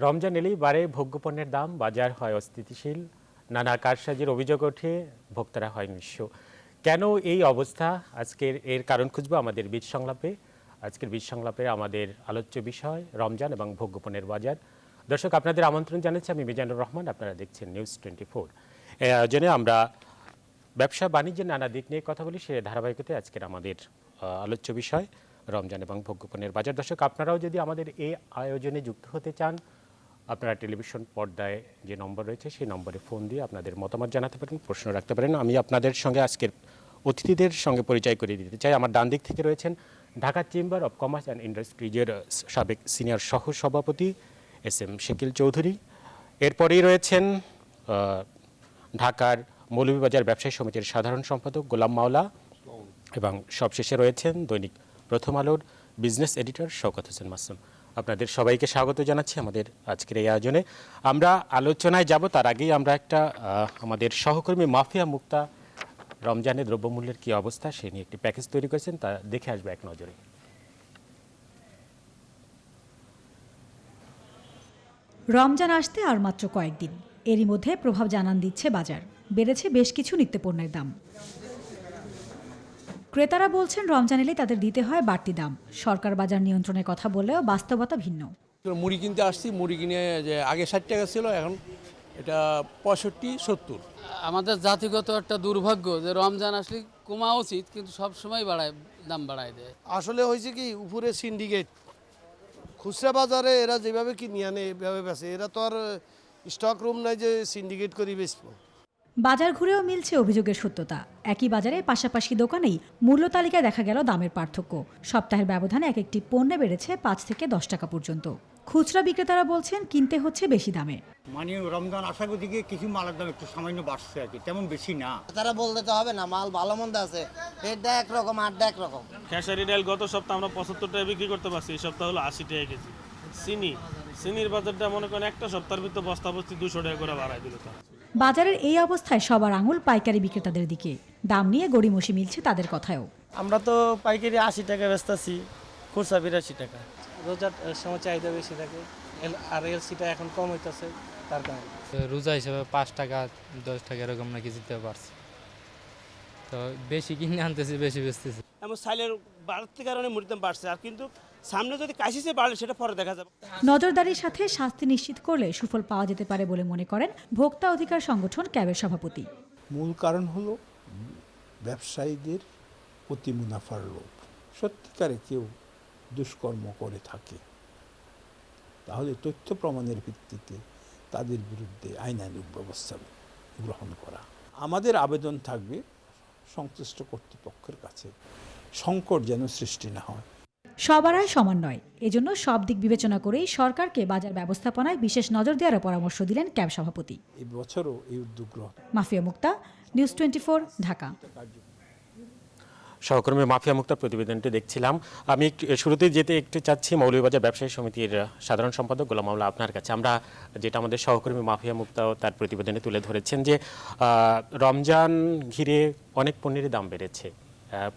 রমজান এলেই বাড়ে ভোগ্যপণ্যের দাম, বাজার হয় অস্থিতিশীল, নানা কারসাজির অভিযোগ ওঠে, ভোক্তারা হয় নিঃস্ব। কেন এই অবস্থা? আজকের এর কারণ খুঁজবো আমাদের বীজ সংলাপে। আজকের বীজ সংলাপে আমাদের আলোচ্য বিষয় রমজান এবং ভোগ্যপণ্যের বাজার। দর্শক, আপনাদের আমন্ত্রণ জানাচ্ছি, আমি মিজানুর রহমান। আপনারা দেখছেন নিউজ 24। এই আয়োজনে আমরা ব্যবসা বাণিজ্যের নানা দিক নিয়ে কথা বলি। সে ধারাবাহিকতায় আজকের আমাদের আলোচ্য বিষয় রমজান এবং ভোগ্যপণ্যের বাজার। দর্শক, আপনারাও যদি আমাদের এই আয়োজনে যুক্ত হতে চান, আপনারা টেলিভিশন পর্দায় যে নম্বর রয়েছে সেই নম্বরে ফোন দিয়ে আপনাদের মতামত জানাতে পারেন, প্রশ্ন রাখতে পারেন। আমি আপনাদের সঙ্গে আজকের অতিথিদের সঙ্গে পরিচয় করিয়ে দিতে চাই। আমার ডান দিক থেকে রয়েছেন Dhaka chamber of commerce and ইন্ডাস্ট্রিজের সাবেক সিনিয়র সহ সভাপতি SM শাকিল চৌধুরী। এরপরেই রয়েছেন ঢাকার মৌলভীবাজার ব্যবসায়ী সমিতির সাধারণ সম্পাদক গোলাম মাওলা, এবং সবশেষে রয়েছেন দৈনিক প্রথম আলোর বিজনেস এডিটর শওকত হোসেন মাসুম। আপনাদের সবাইকে স্বাগত জানাচ্ছি আমাদের আজকের এই আয়োজনে। আমরা আলোচনায় যাব তার আগেই আমরা একটা আমাদের সহকর্মী মাফিয়া মুক্তা রমজানের দ্রব্যমূল্যের কী অবস্থা সে নিয়ে একটি প্যাকেজ তৈরি করেছেন, তা দেখে আসবে এক নজরে। রমজান আসতে আর মাত্র কয়েকদিন, এরই মধ্যে প্রভাব জানান দিচ্ছে বাজার। বেড়েছে বেশ কিছু নিত্যপণ্যের দাম। ক্রেতারা বলছেন রমজান এলে তাদের দিতে হয় বাড়তি দাম। সরকার বাজার নিয়ন্ত্রণের কথা বললেও বাস্তবতা ভিন্ন। মুড়ি কিনতে আসছি, মুড়ি কিনে যে আগে 60 টাকা ছিল, এখন এটা 65-70। আমাদের জাতিগত একটা দুর্ভাগ্য যে রমজান আসলে কমা উচিত, কিন্তু সব সময় দাম বাড়ায় দেয়। আসলে হয়েছে কি, উপরে সিন্ডিকেট, খুচরা বাজারে এরা যেভাবে কিনে আনে এভাবে বেচে। এরা তো আর স্টক রুম নাই যে সিন্ডিকেট করে বেচবো। বাজার ঘুরেও মিলছে অভিযোগের সত্যতা। একই বাজারে পাশাপাশি দোকানেই মূল্য তালিকায় দেখা গেল দামের পার্থক্য। সপ্তাহের ব্যবধানে এক একটি পণ্যে বেড়েছে 5 থেকে 10 টাকা পর্যন্ত। খুচরা বিক্রেতারা বলছেন কিনতে হচ্ছে বেশি দামে। মানে রমজান আসার দিকে কিছু মালের দাম একটু সামান্য বাড়ছে আর কি, তেমন বেশি না। তারা বলতে তো হবে না, মাল ভালো মন্দ আছে, রেটটা একরকম আটটা একরকম। খেসারি ডাল গত সপ্তাহ আমরা 75 টাকা বিক্রি করতে পারছি, এই সপ্তাহ হলো 80 টাকা কেজি। চিনির বাজারটা মনে করেন একটা সপ্তাহের ভিতর বস্তাবস্তি 200 টাকা করে বাড়ায় দিল। বাজারের এই অবস্থায় সবার আঙুল পাইকারি বিক্রেতাদের দিকে। দাম নিয়ে গড়িমসি মিলছে তাদের কথায়ও। আমরা তো পাইকারি 80 টাকা বেচতেছি, খুচরা 82 টাকা। রোজার সময় চাহিদা বেশি থাকে, আর এলসিটা এখন কম হইতেছে, তার কারণে রোজা হিসেবে 5 টাকা 10 টাকা এরকম নাকি দিতে পারছি, তো বেশি কিনে আনতেছি, বেশি বেচতেছি। এমন সাইলের বাড়ার কারণে মুড়ির দাম বাড়ছে, আর কিন্তু সামনে যদি কাশিসে বাড়লে সেটা পরে দেখা যাবে। নজরদারির সাথে শাস্তি নিশ্চিত করলে সুফল পাওয়া যেতে পারে বলে মনে করেন ভোক্তা অধিকার সংগঠন ক্যাবের সভাপতি। মূল কারণ হলো ব্যবসায়ীদের অতি মুনাফার লোভ। সত্যিকারে কেউ দুষ্কর্ম করে থাকে তাহলে তথ্য প্রমাণের ভিত্তিতে তাদের বিরুদ্ধে আইনানুগ ব্যবস্থা গ্রহণ করা। আমাদের আবেদন থাকবে সংশ্লিষ্ট কর্তৃপক্ষের কাছে, সংকট যেন সৃষ্টি না হয়। সবার আয় সমান নয়, এজন্য সব দিক বিবেচনা করেই সরকারকে বাজার ব্যবস্থাপনায় বিশেষ নজর দেওয়ার পরামর্শ দিলেন ক্যাব সভাপতি। এই বছরও এই উদ্যোগ গ্রহণ। মাফিয়া মুক্তা, নিউজ 24, ঢাকা। সহকর্মী মাফিয়া মুক্তার প্রতিবেদনটি দেখছিলাম। আমি শুরুতেই যেতে একটু চাচ্ছি মৌলভীবাজার ব্যবসায়ী সমিতির সাধারণ সম্পাদক গোলাম মাওলা আপনার কাছে। আমরা যেটা আমাদের সহকর্মী মাফিয়া মুক্তাও তার প্রতিবেদনে তুলে ধরেছেন যে রমজান ঘিরে অনেক পণ্যের দাম বেড়েছে,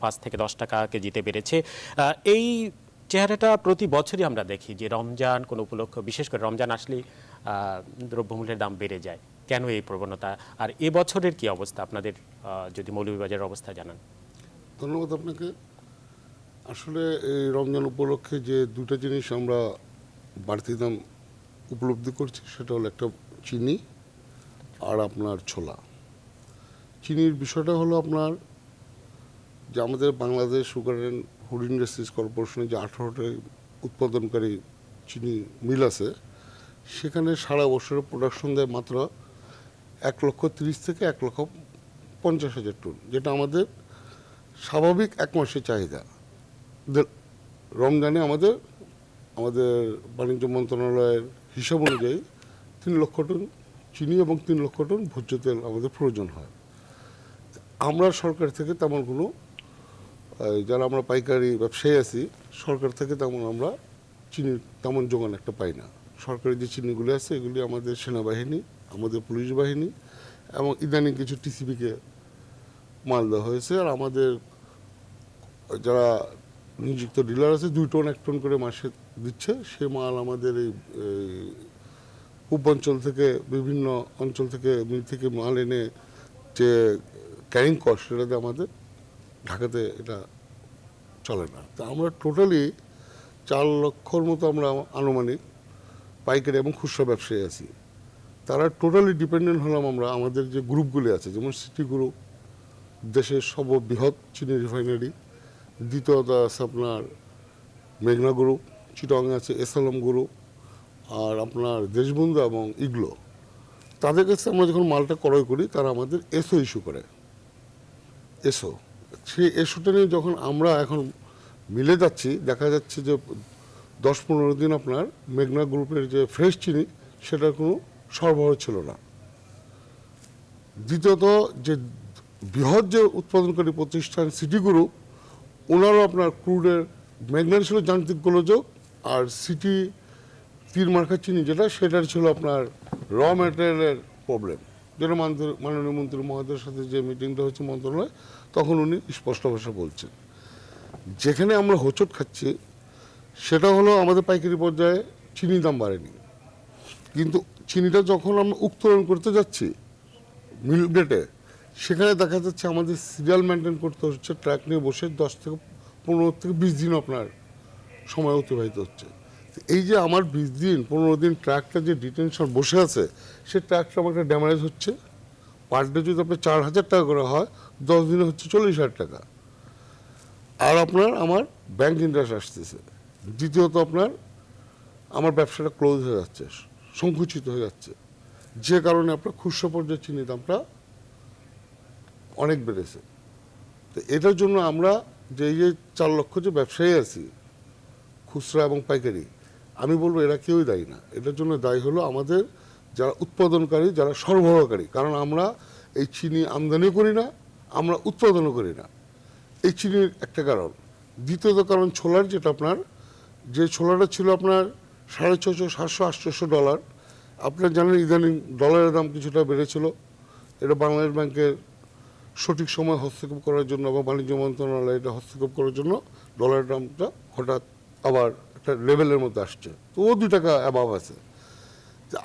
5 থেকে 10 টাকা কেজিতে বেড়েছে। এই চেহারাটা প্রতি বছরই আমরা দেখি যে রমজান কোনো উপলক্ষ, বিশেষ করে রমজান আসলেই দ্রব্যমূল্যের দাম বেড়ে যায়। কেন এই প্রবণতা, আর এবছরের কি অবস্থা আপনাদের যদি মৌলভীবাজারের অবস্থা জানান। ধন্যবাদ আপনাকে। আসলে এই রমজান উপলক্ষে যে দুটো জিনিস আমরা বাড়তি দাম উপলব্ধি করছি, সেটা হলো একটা চিনি আর আপনার ছোলা। চিনির বিষয়টা হলো আপনার যে আমাদের Bangladesh sugar and food industries কর্পোরেশনের যে 18টা উৎপাদনকারী চিনি মিল আছে, সেখানে সারা বছরের প্রোডাকশন দেয় মাত্র 1,30,000 থেকে 1,50,000 টন, যেটা আমাদের স্বাভাবিক এক মাসের চাহিদা। রমজানে আমাদের বাণিজ্য মন্ত্রণালয়ের হিসাব অনুযায়ী 3 লক্ষ টন চিনি এবং 3 লক্ষ টন ভোজ্য তেল আমাদের প্রয়োজন হয়। আমরা সরকার থেকে তেমন কোনো, যারা আমরা পাইকারি ব্যবসায়ী আছি, সরকার থেকে তেমন আমরা চিনির তেমন যোগান একটা পাই না। সরকারি যে চিনিগুলি আছে এগুলি আমাদের সেনাবাহিনী, আমাদের পুলিশ বাহিনী এবং ইদানিং কিছু টিসিবিকে মাল দেওয়া হয়েছে। আর আমাদের যারা নিযুক্ত ডিলার আছে 2 টন 1 টন করে মাসে দিচ্ছে, সে মাল আমাদের এই পূর্বাঞ্চল থেকে বিভিন্ন অঞ্চল থেকে মিল থেকে মাল এনে যে ক্যারিং কস্ট সেটাতে আমাদের ঢাকাতে এটা চলে না। তো আমরা টোটালি 4 লক্ষর মতো আমরা আনুমানিক পাইকারি এবং খুচরা ব্যবসায়ী আছি। তারা টোটালি ডিপেন্ডেন্ট হলাম আমরা আমাদের যে গ্রুপগুলি আছে, যেমন সিটি গ্রুপ দেশের সর্ববৃহৎ চিনি রিফাইনারি, দ্বিতীয়ত আছে আপনার মেঘনা গ্রুপ, চিটং আছে এসএলএম গ্রুপ, আর আপনার দেশবন্ধু এবং ইগলো। তাদের কাছে আমরা যখন মালটা ক্রয় করি তারা আমাদের এসও ইস্যু করে। এসও, সেই এসওটা নিয়ে যখন আমরা এখন মিলে যাচ্ছি, দেখা যাচ্ছে যে 10-15 দিন আপনার মেঘনা গ্রুপের যে ফ্রেশ চিনি সেটার কোনো সরবরাহ ছিল না। দ্বিতীয়ত যে বৃহৎ যে উৎপাদনকারী প্রতিষ্ঠান সিটি গ্রুপ, ওনারও আপনার ক্রুডের মেঘনার ছিল যান্ত্রিক গোলযোগ, আর সিটি তীর মার্কা চিনি যেটা সেটার ছিল আপনার র ম্যাটেরিয়ালের প্রবলেম। যেটা মাননীয় মন্ত্রী মহোদয়ের সাথে যে মিটিংটা হচ্ছে মন্ত্রণালয়, তখন উনি স্পষ্ট ভাষা বলছেন। যেখানে আমরা হোঁচট খাচ্ছি সেটা হলো আমাদের পাইকারি পর্যায়ে চিনির দাম বাড়েনি, কিন্তু চিনিটা যখন আমরা উত্তোলন করতে যাচ্ছি মিল গেটে, সেখানে দেখা যাচ্ছে আমাদের সিরিয়াল মেনটেন করতে হচ্ছে, ট্র্যাক নিয়ে বসে 10 থেকে 15 থেকে 20 দিন আপনার সময় অতিবাহিত হচ্ছে। এই যে আমার 20 দিন 15 দিন ট্র্যাকটা যে ডিটেনশন বসে আছে, সে ট্র্যাকটা আমার একটা ড্যামেজ হচ্ছে। পার ডে যদি আপনার 4,000 টাকা করে হয়, 10 দিনে হচ্ছে 40,000 টাকা। আর আপনার আমার ব্যাংক ইন্টারেস্ট আসতেছে। দ্বিতীয়ত আপনার আমার ব্যবসাটা ক্লোজ হয়ে যাচ্ছে, সংকুচিত হয়ে যাচ্ছে, যে কারণে আপনার খুচরা পর্যায়ে চিনির দামটা অনেক বেড়েছে। তো এটার জন্য আমরা যে এই যে 4 লক্ষ যে ব্যবসায়ী আছি খুচরা এবং পাইকারি, আমি বলবো এরা কেউই দায়ী না। এটার জন্য দায়ী হলো আমাদের যারা উৎপাদনকারী, যারা সরবরাহকারী। কারণ আমরা এই চিনি আমদানি করি না, আমরা উৎপাদনও করি না। এই চিনির একটা কারণ। দ্বিতীয়ত কারণ ছোলার, যেটা আপনার যে ছোলাটা ছিল আপনার $650, $700, $800, আপনার জানেন ইদানিং ডলারের দাম কিছুটা বেড়েছিল। এটা বাংলাদেশ ব্যাংকের সঠিক সময় হস্তক্ষেপ করার জন্য বা বাণিজ্য মন্ত্রণালয় এটা হস্তক্ষেপ করার জন্য ডলারের দামটা হঠাৎ আবার একটা লেভেলের মধ্যে আসছে, তো ও $2 অ্যাবাভ আছে।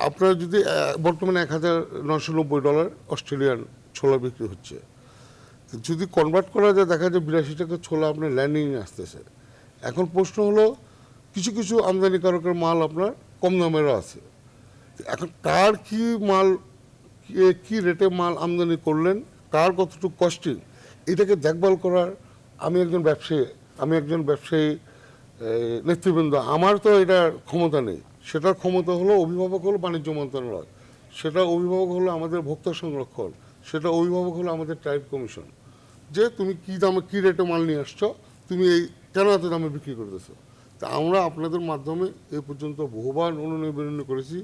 আপনার যদি বর্তমানে $1,990 অস্ট্রেলিয়ান ছোলা বিক্রি হচ্ছে, যদি কনভার্ট করা যায় দেখা যায় $82 ছোলা আপনার ল্যান্ডিং আসতেছে। এখন প্রশ্ন হলো কিছু কিছু আমদানিকারকের মাল আপনার কম দামেরও আছে। এখন কার কি মাল, কি রেটে মাল আমদানি করলেন, কার কতটুকু কস্টিং, এটাকে দেখভাল করার আমি একজন ব্যবসায়ী নেতৃবৃন্দ, আমার তো এটার ক্ষমতা নেই। সেটার ক্ষমতা হলো অভিভাবক হলো বাণিজ্য মন্ত্রণালয়, সেটা অভিভাবক হলো আমাদের ভোক্তা সংরক্ষণ, সেটা অভিভাবক হলো আমাদের ট্রাইব কমিশন, যে তুমি কি দামে কি রেটে মাল নিয়ে আসছো, তুমি এই কেন এত দামে বিক্রি করতেছো। তা আমরা আপনাদের মাধ্যমে এ পর্যন্ত বহুবার অনুনিবেদন করেছি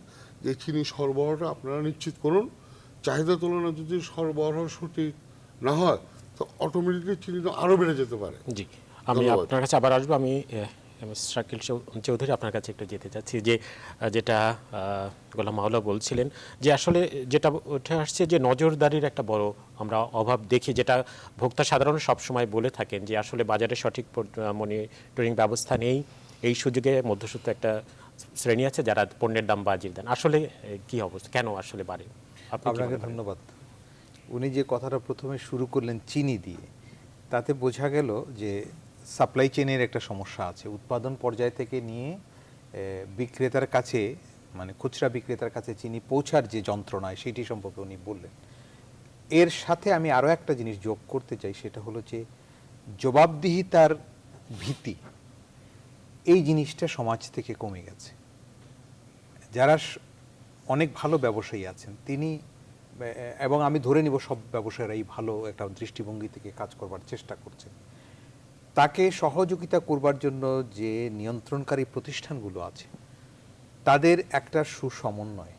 যে চিনি সরবরাহটা আপনারা নিশ্চিত করুন। চাহিদা তুলনায় যদি সরবরাহ সঠিক না হয় তো অটোমেটিকলি চিনি দাম আরও বেড়ে যেতে পারে। জি, আমি আপনার কাছে আবার আসবো। আমি শাকিল চৌধুরী আপনার কাছে একটু যেতে চাচ্ছি, যে যেটা গোলাম মাওলা বলছিলেন, যে আসলে যেটা উঠে আসছে যে নজরদারির একটা বড় আমরা অভাব দেখি, যেটা ভোক্তা সাধারণ সবসময় বলে থাকেন যে আসলে বাজারে সঠিক মনিটরিং ব্যবস্থা নেই। এই সুযোগে মধ্যসূত্র একটা শ্রেণী আছে যারা পণ্যের দাম বাজিয়ে দেন। আসলে কি অবস্থা, কেন আসলে বাড়ে? আপনাকে ধন্যবাদ। উনি যে কথাটা প্রথমে শুরু করলেন চিনি দিয়ে, তাতে বোঝা গেল যে সাপ্লাই চেনের একটা সমস্যা আছে। উৎপাদন পর্যায় থেকে নিয়ে বিক্রেতার কাছে, মানে খুচরা বিক্রেতার কাছে চিনি পৌঁছার যে যন্ত্রণায়, সেটি সম্পর্কে উনি বললেন। এর সাথে আমি আরও একটা জিনিস যোগ করতে চাই, সেটা হলো যে জবাবদিহিতার ভীতি, এই জিনিসটা সমাজ থেকে কমে গেছে। যারা অনেক ভালো ব্যবসায়ী আছেন তিনি, এবং আমি ধরে নিব সব ব্যবসায়ীরাই ভালো একটা দৃষ্টিভঙ্গি থেকে কাজ করবার চেষ্টা করছেন, তাকে সহযোগিতা করবার জন্য যে নিয়ন্ত্রণকারী প্রতিষ্ঠানগুলো আছে তাদের একটা সুসমন্বয়।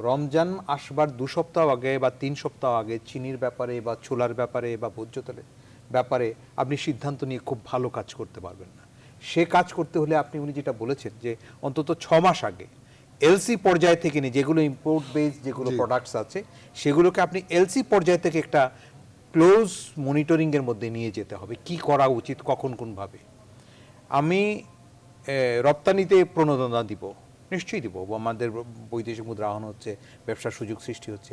রমজান আসবার 2 সপ্তাহ আগে বা 3 সপ্তাহ আগে চিনির ব্যাপারে বা ছোলার ব্যাপারে বা ভোজ্য তেলের ব্যাপারে আপনি সিদ্ধান্ত নিয়ে খুব ভালো কাজ করতে পারবেন না। সে কাজ করতে হলে আপনি, উনি যেটা বলেছেন যে অন্তত 6 মাস আগে এলসি পর্যায় থেকে নিয়ে, যেগুলো ইম্পোর্ট বেসড যেগুলো প্রোডাক্টস আছে সেগুলোকে আপনি এলসি পর্যায় থেকে একটা ক্লোজ মনিটরিংয়ের মধ্যে নিয়ে যেতে হবে, কি করা উচিত, কখন কোনভাবে। আমি রপ্তানিতে প্রণোদনা দিব, নিশ্চয়ই দিব। আমাদের বৈদেশিক মুদ্রা আহরণ হচ্ছে, ব্যবসার সুযোগ সৃষ্টি হচ্ছে,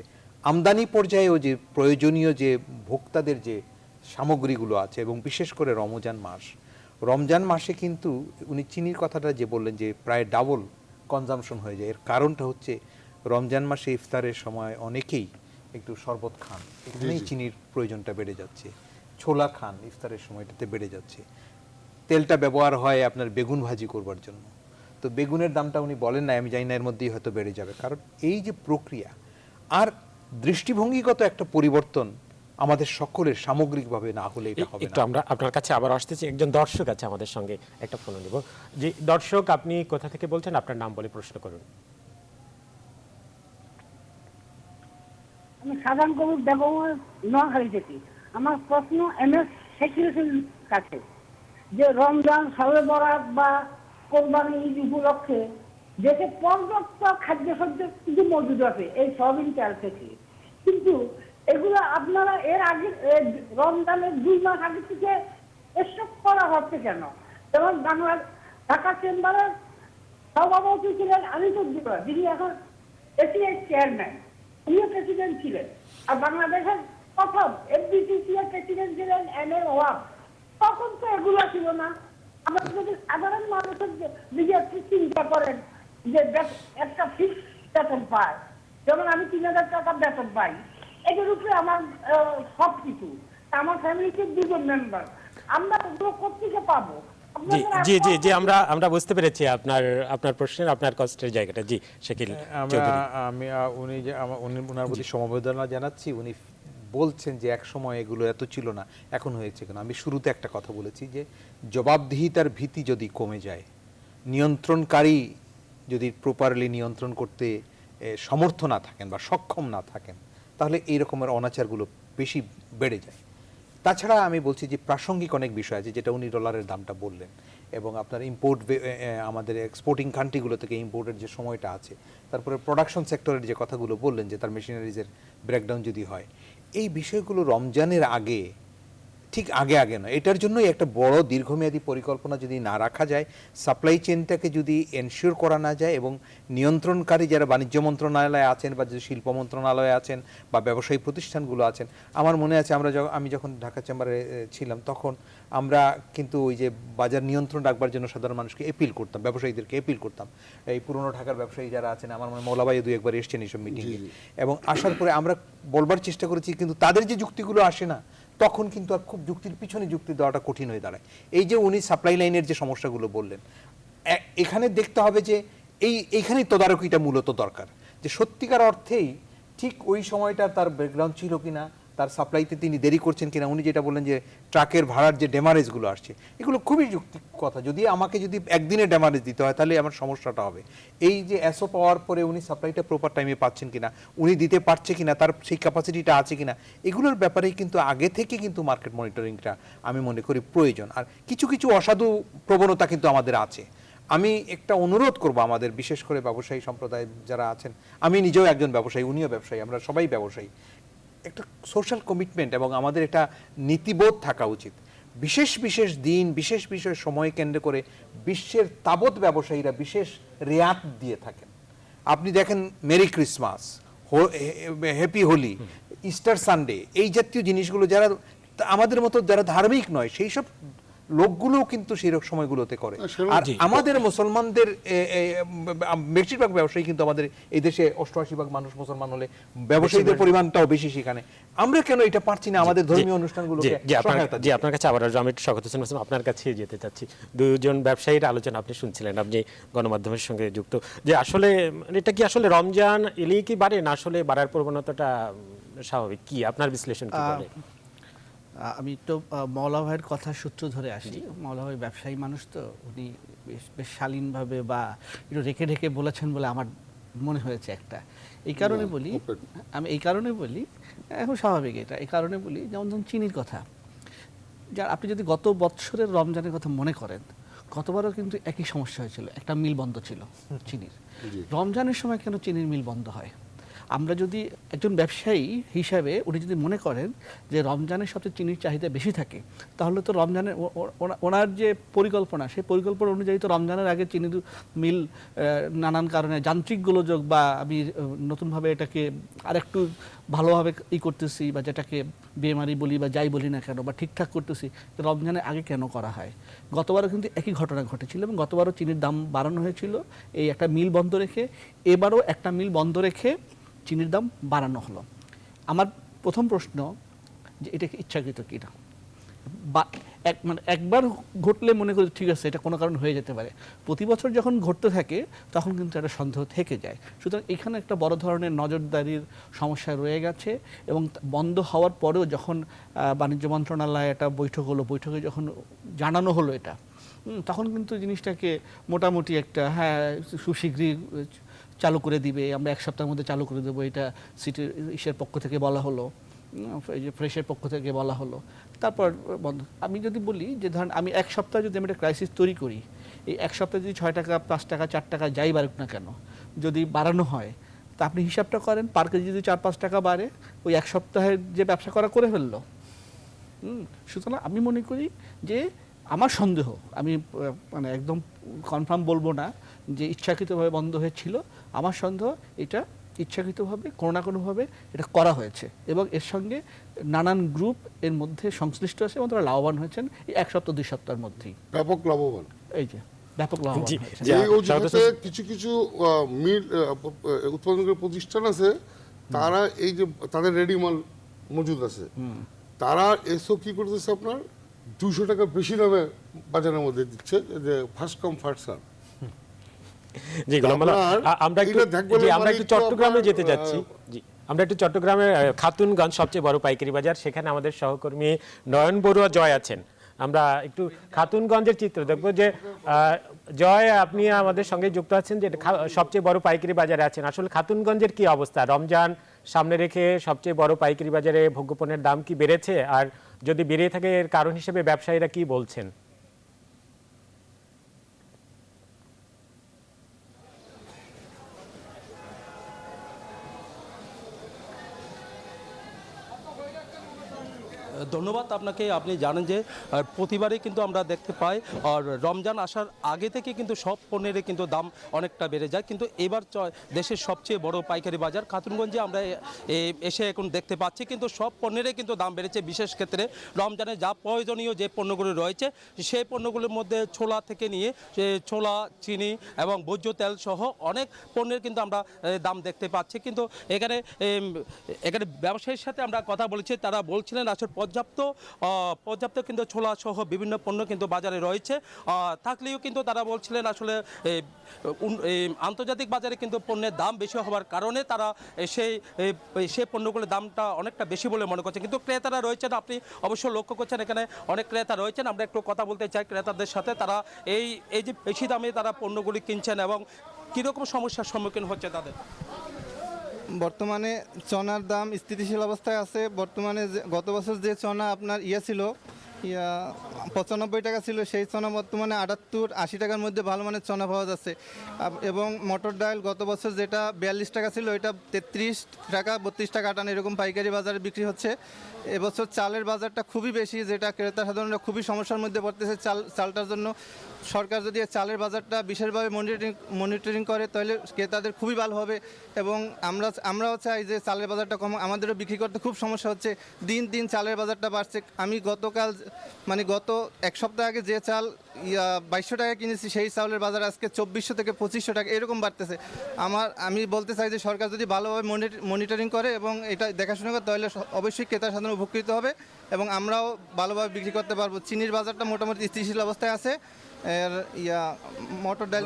আমদানি পর্যায়েও যে প্রয়োজনীয় যে ভোক্তাদের যে সামগ্রীগুলো আছে, এবং বিশেষ করে রমজান মাসে কিন্তু উনি চিনির কথাটা যে বললেন যে প্রায় ডাবল কনজামশন হয়ে যায়। এর কারণটা হচ্ছে রমজান মাসে ইফতারের সময় অনেকেই একটু শরবত খান, এখানেই চিনির প্রয়োজনটা বেড়ে যাচ্ছে। ছোলা খান, ইফতারের সময়টাতে বেড়ে যাচ্ছে। তেলটা ব্যবহার হয় আপনার বেগুন ভাজি করবার জন্য, তো বেগুনের দামটা উনি বলেন না, আমি জানি না এর মধ্যেই হয়তো বেড়ে যাবে। কারণ এই যে প্রক্রিয়া আর দৃষ্টিভঙ্গিগত একটা পরিবর্তন আমাদের সকলের সামগ্রিকভাবে না হলে এটা হবে একটু না। আমরা আপনার কাছে আবার আসতেছি, একজন দর্শক আছে আমাদের সঙ্গে, একটা ফোন নিব। যে দর্শক, আপনি কোথা থেকে বলছেন, আপনার নাম বলে প্রশ্ন করুন। আমি সাধারণ কবি ব্যবহার নোয়াখালী থেকে। আমার প্রশ্ন MS সেক্রেটারির কাছে, যে রমজান, শবে বরাত বা কোরবানি ঈদ উপলক্ষে দেশে পর্যাপ্ত খাদ্যশস্য কিন্তু মজুদ আছে এই সয়াবিন তেল থেকে, কিন্তু এগুলো আপনারা এর আগে রমজানের 2 মাস আগে থেকে এসব করা হচ্ছে কেন? যেমন বাংলার ঢাকা চেম্বারের সভাপতি ছিলেন আনিসুদ্দিন, যিনি এখন এসিআই চেয়ারম্যান, উনিও প্রেসিডেন্ট ছিলেন। আর বাংলাদেশের প্রথম FBCC এর প্রেসিডেন্ট ছিলেন ML ওয়াব। তখন তো এগুলো ছিল না। আমরা যদি সাধারণ মানুষের দিকে একটু চিন্তা করেন, যে একটা ফিক্সড বেতন পায়, যেমন আমি 3000 টাকা বেতন পাই, এটার উপরে আমার সবকিছু, আমার ফ্যামিলিতে 2 জন মেম্বার, আমরা এগুলো কোথেকে পাবো? জি জি জি, আমরা বুঝতে পেরেছি আপনার প্রশ্নের, আপনার কষ্টের জায়গাটা। জি শাকিল চৌধুরী। আমি ওনার প্রতি সমবেদনা জানাচ্ছি। উনি বলছেন যে এক সময় এগুলো এত ছিল না, এখন হয়েছে কেন। আমি শুরুতে একটা কথা বলেছি যে জবাবদিহিতার ভীতি যদি কমে যায়, নিয়ন্ত্রণকারী যদি প্রপারলি নিয়ন্ত্রণ করতে সমর্থ না থাকেন বা সক্ষম না থাকেন, তাহলে এই রকমের অনাচারগুলো বেশি বেড়ে যায়। তাছাড়া আমি বলছি যে প্রাসঙ্গিক অনেক বিষয় আছে, যেটা উনি ডলারের দামটা বললেন, এবং আপনার ইম্পোর্ট, আমাদের এক্সপোর্টিং কান্ট্রিগুলো থেকে ইম্পোর্টের যে সময়টা আছে, তারপরে প্রোডাকশন সেক্টরের যে কথাগুলো বললেন যে তার মেশিনারিজের ব্রেকডাউন যদি হয়, এই বিষয়গুলো রমজানের আগে, ঠিক আগে নয়, এটার জন্যই একটা বড় দীর্ঘমেয়াদী পরিকল্পনা যদি না রাখা যায়, সাপ্লাই চেনটাকে যদি এনশিওর করা না যায়, এবং নিয়ন্ত্রণকারী যারা বাণিজ্য মন্ত্রণালয়ে আছেন বা যে শিল্প মন্ত্রণালয়ে আছেন বা ব্যবসায়ী প্রতিষ্ঠানগুলো আছেন, আমার মনে আছে আমি যখন ঢাকা চেম্বারে ছিলাম, তখন আমরা কিন্তু ওই যে বাজার নিয়ন্ত্রণ রাখবার জন্য সাধারণ মানুষকে এপিল করতাম, ব্যবসায়ীদেরকে এপিল করতাম। এই পুরনো ঢাকার ব্যবসায়ী যারা আছেন, আমার মনে মৌলাবাই 2-1 এসছেন এইসব মিটিংয়ে, এবং আসার পরে আমরা বলবার চেষ্টা করেছি, কিন্তু তাদের যে যুক্তিগুলো আসে না, তখন কিন্তু আর খুব যুক্তির পিছনে যুক্তি দেওয়াটা কঠিন হয়ে দাঁড়ায়। এই যে উনি সাপ্লাই লাইনের যে সমস্যাগুলো বললেন, এখানে দেখতে হবে যে এইখানেই তদারকিটা মূলত দরকার, যে সত্যিকার অর্থেই ঠিক ওই সময়টা তার ব্যাকগ্রাউন্ড ছিল কিনা, তার সাপ্লাইতে তিনি দেরি করছেন কিনা। উনি যেটা বললেন যে ট্রাকের ভাড়ার যে ড্যামারেজগুলো আসছে, এগুলো খুবই যুক্তির কথা। যদি আমাকে একদিনে ড্যামারেজ দিতে হয়, তাহলে আমার সমস্যাটা হবে। এই যে এসও পাওয়ার পরে উনি সাপ্লাইটা প্রপার টাইমে পাচ্ছেন কিনা, উনি দিতে পারছে কিনা, তার সেই ক্যাপাসিটিটা আছে কিনা, এগুলোর ব্যাপারেই কিন্তু আগে থেকে কিন্তু মার্কেট মনিটরিংটা আমি মনে করি প্রয়োজন। আর কিছু কিছু অসাধু প্রবণতা কিন্তু আমাদের আছে। আমি একটা অনুরোধ করব আমাদের, বিশেষ করে ব্যবসায়ী সম্প্রদায় যারা আছেন, আমি নিজেও একজন ব্যবসায়ী, উনিও ব্যবসায়ী, আমরা সবাই ব্যবসায়ী, একটা সোশ্যাল কমিটমেন্ট এবং আমাদের এটা নীতিবোধ থাকা উচিত। বিশেষ বিশেষ দিন, বিশেষ বিশেষ সময় কেন্দ্র করে বিশ্বের তাবৎ ব্যবসায়ীরা বিশেষ রেয়াত দিয়ে থাকেন। আপনি দেখেন merry Christmas, happy Holi, Easter Sunday, এই জাতীয় জিনিসগুলো যারা আমাদের মতো যারা ধার্মিক নয়, সেই সব লোকগুলোও কিন্তু সেই সময়গুলোতে করে। আর আমাদের মুসলমানদের বেশিরভাগ ব্যবসায়ী কিন্তু আমাদের এই দেশে 88% মানুষ মুসলমান হলে ব্যবসায়ীদের পরিমাণটাও বেশি সেখানে। আমরা কেন এটা পারছি না আমাদের ধর্মীয় অনুষ্ঠানগুলোকে? জি, আপনার কাছে আবার আমি স্বাগত জানাচ্ছি। আপনার কাছে যেতে চাচ্ছি, 2জন ব্যবসায়ীর আলোচনা আপনি শুনছিলেন, আপনি গণমাধ্যমের সঙ্গে যুক্ত, যে আসলে এটা কি আসলে রমজান এলেই কি বাড়ে, না আসলে বাড়ার প্রবণতাটা স্বাভাবিক? কি আপনার বিশ্লেষণ কি বলে? আমি তো মওলা ভাইয়ের কথা সূত্র ধরে আসি। মওলা ভাই ব্যবসায়ী মানুষ, তো উনি বেশ শালীনভাবে বা একটু রেখে ঢেকে বলেছেন বলে আমার মনে হয়েছে একটা। এই কারণে বলি এখন স্বাভাবিক এটা, এই কারণে বলি, যেমন ধরুন চিনির কথা, যার আপনি যদি গত বৎসরের রমজানের কথা মনে করেন, গতবারও কিন্তু একই সমস্যা হয়েছিল, একটা মিল বন্ধ ছিল চিনির। রমজানের সময় কেন চিনির মিল বন্ধ হয়? আমরা যদি একজন ব্যবসায়ী হিসাবে উনি যদি মনে করেন যে রমজানের সবচেয়ে চিনির চাহিদা বেশি থাকে, তাহলে তো রমজানের ওনার যে পরিকল্পনা, সেই পরিকল্পনা অনুযায়ী তো রমজানের আগে চিনি মিল নানান কারণে যান্ত্রিক গোলযোগ বা আমি নতুনভাবে এটাকে আরেকটু ভালোভাবে করতেছি, বা যেটাকে বেমারি বলি বা যাই বলি না কেন, বা ঠিকঠাক করতেছি, রমজানের আগে কেন করা হয়? গতবারও কিন্তু একই ঘটনা ঘটেছিল, এবং গতবারও চিনির দাম বাড়ানো হয়েছিল এই একটা মিল বন্ধ রেখে। এবারও একটা মিল বন্ধ রেখে চিনির দাম বাড়ানো হলো। আমার প্রথম প্রশ্ন যে এটা কি ইচ্ছাকৃত কিনা, বা একবার ঘটলে মনে করি ঠিক আছে, এটা কোনো কারণ হয়ে যেতে পারে। প্রতি বছর যখন ঘটতে থাকে তখন কিন্তু একটা সন্দেহ থেকে যায়। সুতরাং এখানে একটা বড় ধরনের নজরদারির সমস্যা রয়ে গেছে, এবং বন্ধ হওয়ার পরেও যখন বাণিজ্য মন্ত্রণালয়ে একটা বৈঠক হলো, বৈঠকে যখন জানানো হলো এটা, তখন কিন্তু জিনিসটাকে মোটামুটি একটা সুশীঘ্রই চালু করে দিবে, আমরা এক সপ্তাহের মধ্যে চালু করে দেবো, এটা সিটির ইসের পক্ষ থেকে বলা হলো, এই যে ফ্রেশের পক্ষ থেকে বলা হলো। তারপর বন্ধ। আমি যদি বলি যে ধরেন আমি এক সপ্তাহ যদি আমি একটা ক্রাইসিস তৈরি করি, এই এক সপ্তাহে যদি 6 টাকা 5 টাকা 4 টাকা যাই বাড়ুক না কেন, যদি বাড়ানো হয়, তা আপনি হিসাবটা করেন, পার কেজি যদি 4-5 টাকা বাড়ে, ওই এক সপ্তাহের যে ব্যবসা করে ফেললো। সুতরাং আমি মনে করি যে আমার সন্দেহ, আমি মানে একদম কনফার্ম বলবো না যে ইচ্ছাকৃতভাবে বন্ধ হয়েছিল, আমার সন্দেহ এটা ইচ্ছাকৃতভাবে কোনো না কোনোভাবে এটা করা হয়েছে, এবং এর সঙ্গে নানান গ্রুপ এর মধ্যে সংশ্লিষ্ট আছে, এবং তারা লাভবান হয়েছেন এই 1 সপ্তাহ 2 সপ্তাহের মধ্যেই, ব্যাপক লাভবান। এই যে ব্যাপক লাভবান হয়েছে। এই অজুহাতে কিছু কিছু মিল উৎপাদনকারী প্রতিষ্ঠান আছে, তারা এই যে তাদের রেডি মাল মজুদ আছে, তারা এসো কি করতেছে আপনার 200 টাকা বেশি দামে বাজারের মধ্যে দিচ্ছে, যে ফার্স্ট কাম ফার্স্ট সার্ভ। জি গোলাম মাওলা, আমরা একটু চট্টগ্রামে যেতে যাচ্ছি। জি, আমরা একটু চট্টগ্রামের খাতুনগঞ্জ সবচেয়ে বড় পাইকারি বাজার, সেখানে আমাদের সহকর্মী নয়ন বড়ুয়া জয় আছেন। আমরা একটু খাতুনগঞ্জের চিত্র দেখবো। যে জয়, আপনি আমাদের সঙ্গে যুক্ত আছেন, যে সবচেয়ে বড় পাইকারি বাজারে আছেন। আসলে খাতুনগঞ্জের কি অবস্থা? রমজান সামনে রেখে সবচেয়ে বড় পাইকারি বাজারে ভোগ্যপণ্যের দাম কি বেড়েছে? আর যদি বেড়ে থাকে, এর কারণ হিসেবে ব্যবসায়ীরা কি বলছেন? ধন্যবাদ আপনাকে। আপনি জানেন যে প্রতিবারই কিন্তু আমরা দেখতে পাই, আর রমজান আসার আগে থেকে কিন্তু সব পণ্যের কিন্তু দাম অনেকটা বেড়ে যায়, কিন্তু এবার দেশের সবচেয়ে বড় পাইকারি বাজার খাতুনগঞ্জে আমরা এসে এখন দেখতে পাচ্ছি, কিন্তু সব পণ্যেরই কিন্তু দাম বেড়েছে। বিশেষ ক্ষেত্রে রমজানে যা প্রয়োজনীয় যে পণ্যগুলো রয়েছে, সেই পণ্যগুলোর মধ্যে ছোলা থেকে নিয়ে ছোলা, চিনি এবং ভোজ্য তেল সহ অনেক পণ্যের কিন্তু আমরা দাম দেখতে পাচ্ছি। কিন্তু এখানে ব্যবসায়ীর সাথে আমরা কথা বলেছি, তারা বলছিলেন আসলে পর্যাপ্ত কিন্তু ছোলা সহ বিভিন্ন পণ্য কিন্তু বাজারে রয়েছে, থাকলেও কিন্তু তারা বলছিলেন আসলে আন্তর্জাতিক বাজারে কিন্তু পণ্যের দাম বেশি হওয়ার কারণে তারা সেই পণ্যগুলোর দামটা অনেকটা বেশি বলে মনে করছে। কিন্তু ক্রেতারা রয়েছেন, আপনি অবশ্য লক্ষ্য করছেন এখানে অনেক ক্রেতা রয়েছেন। আমরা একটু কথা বলতে চাই ক্রেতাদের সাথে, তারা এই যে বেশি দামে তারা পণ্যগুলি কিনছেন এবং কীরকম সমস্যার সম্মুখীন হচ্ছে তাদের। বর্তমানে চনার দাম স্থিতিশীল অবস্থায় আছে। বর্তমানে গত বছর যে চনা আপনার ছিল 95 টাকা ছিল, সেই চনা বর্তমানে 78-80 টাকার মধ্যে ভালো মানের চনা পাওয়া যাচ্ছে। এবং মটর ডাল গত বছর যেটা 42 টাকা ছিল, এটা 33 টাকা 32 টাকা আটানো এরকম পাইকারি বাজারে বিক্রি হচ্ছে। এবছর চালের বাজারটা খুবই বেশি, যেটা ক্রেতা সাধারণত খুবই সমস্যার মধ্যে পড়তেছে। চালটার জন্য সরকার যদি চালের বাজারটা বিশেষভাবে মনিটরিং করে, তাহলে ক্রেতাদের খুবই ভালো হবে। এবং আমরাও চাই যে চালের বাজারটা কম, আমাদেরও বিক্রি করতে খুব সমস্যা হচ্ছে। দিন দিন চালের বাজারটা বাড়ছে। আমি গত এক সপ্তাহ আগে যে চাল 2200 টাকা কিনেছি, সেই চাউলের বাজার আজকে 2400 থেকে 2500 টাকা এরকম বাড়তেছে। আমি বলতে চাই যে সরকার যদি ভালোভাবে মনিটরিং করে এবং এটা দেখাশোনা করে, তাহলে অবশ্যই ক্রেতা সাধারণ উপকৃত হবে এবং আমরাও ভালোভাবে বিক্রি করতে পারবো। চিনির বাজারটা মোটামুটি স্থিতিশীল অবস্থায় আছে। মটর ডাল।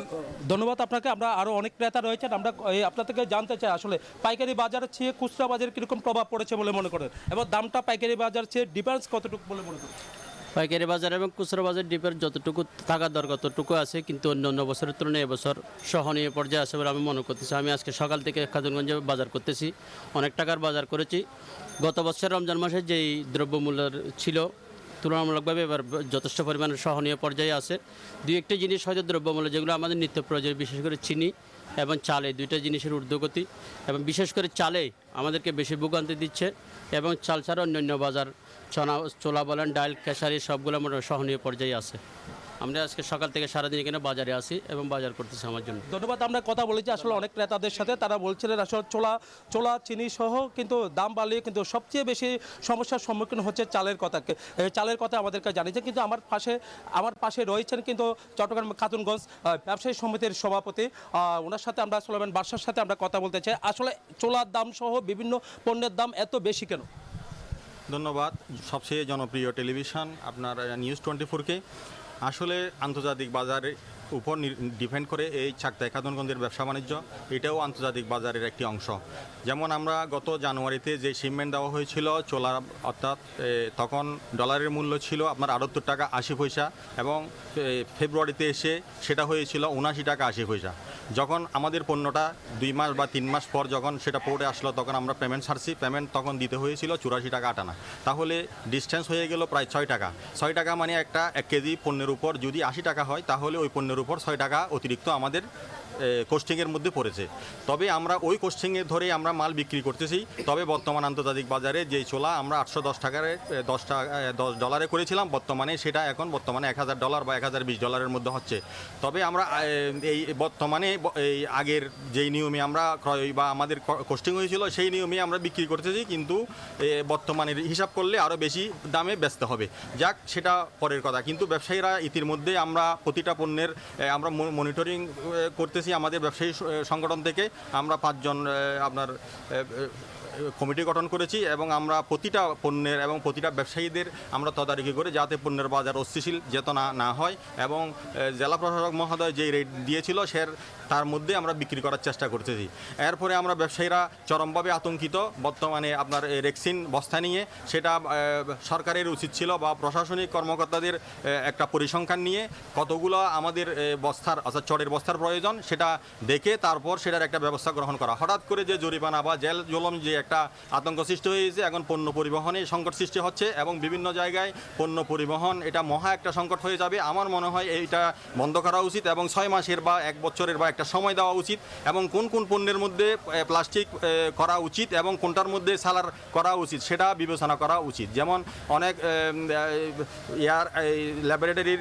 ধন্যবাদ আপনাকে। আমরা আরও অনেক ক্রেতা রয়েছেন, আমরা আপনার থেকে জানতে চাই আসলে পাইকারি বাজারের চেয়ে খুচরা বাজারে কীরকম প্রভাব পড়েছে বলে মনে করেন, এবং দামটা পাইকারি বাজার চেয়ে ডিফারেন্স কতটুকু বলে মনে করেন? পাইকারি বাজার এবং খুচরা বাজার ডিফারেন্স যতটুকু থাকার দরকার ততটুকু আছে, কিন্তু অন্য বছরের তুলনায় এবছর সহনীয় পর্যায়ে আছে বলে আমি মনে করতেছি। আমি আজকে সকাল থেকে খাতুনগঞ্জে বাজার করতেছি, অনেক টাকার বাজার করেছি। গত বছর রমজান মাসে যেই দ্রব্যমূল্যের ছিল, তুলনামূলকভাবে এবার যথেষ্ট পরিমাণে সহনীয় পর্যায়ে আছে। দুই একটি জিনিস হয়তো দ্রব্যমূল্য যেগুলো আমাদের নিত্য প্রয়োজনীয়, বিশেষ করে চিনি এবং চালে, দুইটা জিনিসের ঊর্ধ্বগতি, এবং বিশেষ করে চালে আমাদেরকে বেশি ভোগান্তি দিচ্ছে, এবং চাল ছাড়া অন্যান্য বাজার ছোলা বলেন, ডাল, খেসারি সবগুলো মোটামুটি সহনীয় পর্যায়ে আছে। আমরা আজকে সকাল থেকে সারাদিন এখানে বাজারে আসি এবং বাজার করতেছি আমার জন্য। ধন্যবাদ। আমরা কথা বলেছি আসলে অনেক ক্রেতাদের সাথে, তারা বলছিলেন আসলে ছোলা চিনি সহ কিন্তু দাম বাড়লে কিন্তু সবচেয়ে বেশি সমস্যার সম্মুখীন হচ্ছে চালের কথা আমাদেরকে জানিয়েছে। কিন্তু আমার পাশে রয়েছেন কিন্তু চট্টগ্রাম খাতুনগঞ্জ ব্যবসায়ী সমিতির সভাপতি, ওনার সাথে আমরা সোলাইমান বাদশার সাথে আমরা কথা বলতে চাই। আসলে ছোলার দাম সহ বিভিন্ন পণ্যের দাম এত বেশি কেন? ধন্যবাদ সবচেয়ে জনপ্রিয় টেলিভিশন আপনার নিউজ 24-কে। আসলে আন্তর্জাতিক বাজারের উপর ডিপেন্ড করে এই চাকতাই খাতুনগঞ্জের ব্যবসা বাণিজ্য, এটাও আন্তর্জাতিক বাজারের একটি অংশ। যেমন আমরা গত জানুয়ারিতে যে শিপমেন্ট দেওয়া হয়েছিল ছোলা, অর্থাৎ তখন ডলারের মূল্য ছিল আপনার 78 টাকা 80 পয়সা, এবং ফেব্রুয়ারিতে এসে সেটা হয়েছিল 79 টাকা 80 পয়সা। যখন আমাদের পণ্যটা 2 মাস বা 3 মাস পর যখন সেটা পোর্টে আসলো, তখন আমরা পেমেন্ট ছাড়ছি, পেমেন্ট তখন দিতে হয়েছিল 84 টাকা 58। তাহলে ডিস্টেন্স হয়ে গেল প্রায় 6 টাকা। 6 টাকা মানে 1 কেজি পণ্যের উপর যদি 80 টাকা হয়, তাহলে ওই পণ্যের উপর 6 টাকা অতিরিক্ত আমাদের কোস্টিংয়ের মধ্যে পড়েছে। তবে আমরা ওই কোস্টিংয়ে ধরে আমরা মাল বিক্রি করতেছি। তবে বর্তমান আন্তর্জাতিক বাজারে যেই ছোলা আমরা 810 টাকায় 10 ডলারে করেছিলাম, বর্তমানে সেটা এখন $1000 বা $1020 মধ্যে হচ্ছে। তবে আমরা এই বর্তমানে এই আগের যেই নিয়মে আমরা ক্রয় বা আমাদের কোস্টিং হয়েছিল সেই নিয়মে আমরা বিক্রি করতেছি, কিন্তু বর্তমানে হিসাব করলে আরও বেশি দামে বেচতে হবে। যাক, সেটা পরের কথা। কিন্তু ব্যবসায়ীরা ইতিমধ্যে আমরা প্রতিটা পণ্যের আমরা মনিটরিং করতেছি। আমাদের ব্যবসায়ী সংগঠন থেকে আমরা 5 জন আপনার কমিটি গঠন করেছি, এবং আমরা প্রতিটা পণ্যের এবং প্রতিটা ব্যবসায়ীদের আমরা তদারকি করে যাতে পণ্যের বাজার অস্থিতিশীল যেত না হয়, এবং জেলা প্রশাসক মহোদয় যে রেট দিয়েছিল তার মধ্যে আমরা বিক্রি করার চেষ্টা করতেছি। এরপরে আমরা ব্যবসায়ীরা চরমভাবে আতঙ্কিত বর্তমানে আপনার রেক্সিন বস্তা নিয়ে। সেটা সরকারের উচিত ছিল বা প্রশাসনিক কর্মকর্তাদের একটা পরিসংখ্যান নিয়ে কতগুলো আমাদের বস্তার অর্থাৎ চটের বস্তার প্রয়োজন সেটা দেখে তারপর সেটার একটা ব্যবস্থা গ্রহণ করা। হঠাৎ করে যে জরিমানা বা জেল জুলুম যে একটা আতঙ্ক সৃষ্টি হয়েছে, এখন পণ্য পরিবহনে সংকট সৃষ্টি হচ্ছে, এবং বিভিন্ন জায়গায় পণ্য পরিবহন এটা মহা একটা সংকট হয়ে যাবে। আমার মনে হয় এইটা বন্ধ করা উচিত, এবং 6 মাসের বা 1 বছরের বা একটা সময় দেওয়া উচিত, এবং কোন কোন পণ্যের মধ্যে প্লাস্টিক করা উচিত এবং কোনটার মধ্যে সালার করা উচিত সেটা বিবেচনা করা উচিত। যেমন অনেক ল্যাবরেটরির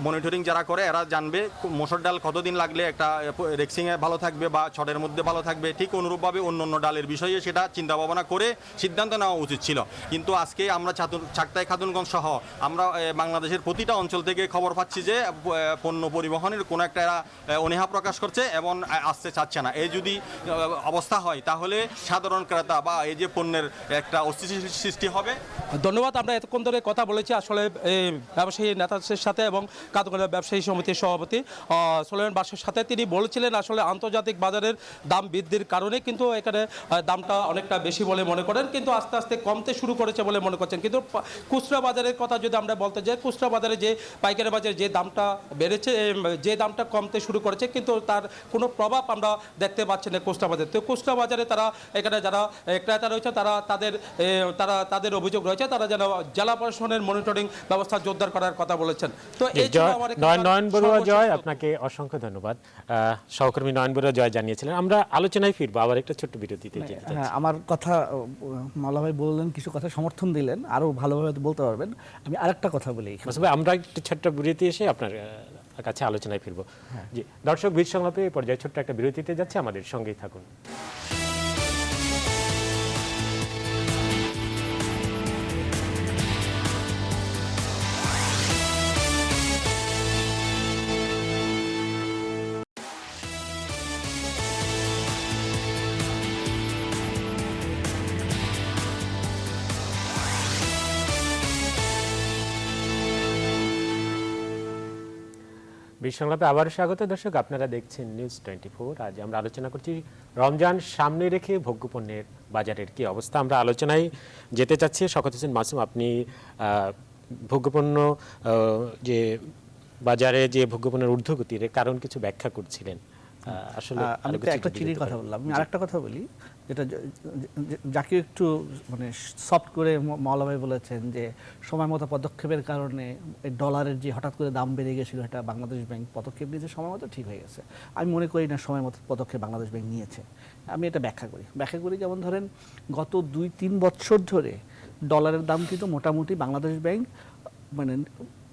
মনিটরিং যারা করে এরা জানবে মসুর ডাল কতদিন লাগলে একটা রেক্সিংয়ে ভালো থাকবে বা ছটের মধ্যে ভালো থাকবে। ঠিক অনুরূপভাবে অন্য ডালের বিষয়ে সেটা চিন্তা ভাবনা করে সিদ্ধান্ত নেওয়া উচিত ছিল। কিন্তু আজকে আমরা চাকতাই খাতুনগঞ্জ সহ আমরা বাংলাদেশের প্রতিটা অঞ্চল থেকে খবর পাচ্ছি যে পণ্য পরিবহনের কোনো একটা অনীহা প্রকাশ করছে এবং আসতে চাচ্ছে না। এই যদি অবস্থা হয় তাহলে সাধারণ ক্রেতা বা এই যে পণ্যের একটা অস্থিতিশীল সৃষ্টি হবে। ধন্যবাদ। আমরা এতক্ষণ ধরে কথা বলেছি আসলে ব্যবসায়ী নেতাদের সাথে এবং খাতুনগঞ্জ ব্যবসায়ী সমিতির সভাপতি সোলাইমান বাদশার সাথে। তিনি বলেছিলেন আসলে আন্তর্জাতিক বাজারের দাম বৃদ্ধির কারণে কিন্তু এখানে দামটা অনেকটা বেশি বলে মনে করেন, কিন্তু আস্তে আস্তে কমতে শুরু করেছে বলে মনে করছেন। কিন্তু খুচরা বাজারের কথা যদি আমরা বলতে যাই, খুচরা বাজারে যে পাইকারি বাজারে যে দামটা বেড়েছে, যে দামটা কমতে শুরু করেছে, কিন্তু তার কোনো প্রভাব আমরা দেখতে পাচ্ছি না খুচরা বাজারে। তো খুচরা বাজারে তারা এখানে যারা ক্রেতা রয়েছে তারা তাদের অভিযোগ রয়েছে, তারা যেন জেলা প্রশাসনের মনিটরিং ব্যবস্থা জোরদার করার কথা বলেছেন। তো এই নয়ন বড়ুয়া জয়, আপনাকে অসংখ্য ধন্যবাদ। সহকর্মী নয়ন বড়ুয়া জয় জানিয়েছিলেন। আমরা আলোচনায় ফিরবো, আবার একটা ছোট্ট বিরতিতে। হ্যাঁ, আমার কথা মাওলা ভাই বললেন, কিছু কথা সমর্থন দিলেন, আরো ভালোভাবে বলতে পারবেন। আমি আরেকটা কথা বলি, আমরা একটা ছোট্ট বিরতি এসে আপনার কাছে আলোচনায় ফিরবো। জি দর্শক, বীজ সংলাপে এই পর্যায়ে ছোট্ট একটা বিরতিতে যাচ্ছে, আমাদের সঙ্গেই থাকুন। সংলাপে আবারও স্বাগত দর্শক, আপনারা দেখছেন নিউজ 24। আজ আমরা আলোচনা করছি রমজান সামনে রেখে ভোগ্যপণ্যের বাজারের কি অবস্থা। আমরা আলোচনায় যেতে চাচ্ছি। শওকত হোসেন মাসুম, আপনি ভোগ্যপণ্য যে বাজারে যে ভোগ্যপণ্যের ঊর্ধ্বগতির কারণ কিছু ব্যাখ্যা করছিলেন, আসলে আমি আরো তো কিছু একটা যদি চিনির বলতে কথা পারেন। বললাম, আমি জি। আরেকটা কথা বলি, যেটা যাকে একটু মানে সফট করে মাওলা ভাই বলেছেন যে সময় মতো পদক্ষেপের কারণে এই ডলারের যে হঠাৎ করে দাম বেড়ে গেছিল, এটা বাংলাদেশ ব্যাংক পদক্ষেপ নিয়েছে সময় মতো, ঠিক হয়ে গেছে। আমি মনে করি না সময় মতো পদক্ষেপ বাংলাদেশ ব্যাংক নিয়েছে। আমি এটা ব্যাখ্যা করি যেমন ধরেন গত 2-3 বছর ধরে ডলারের দাম কিন্তু মোটামুটি বাংলাদেশ ব্যাংক মানে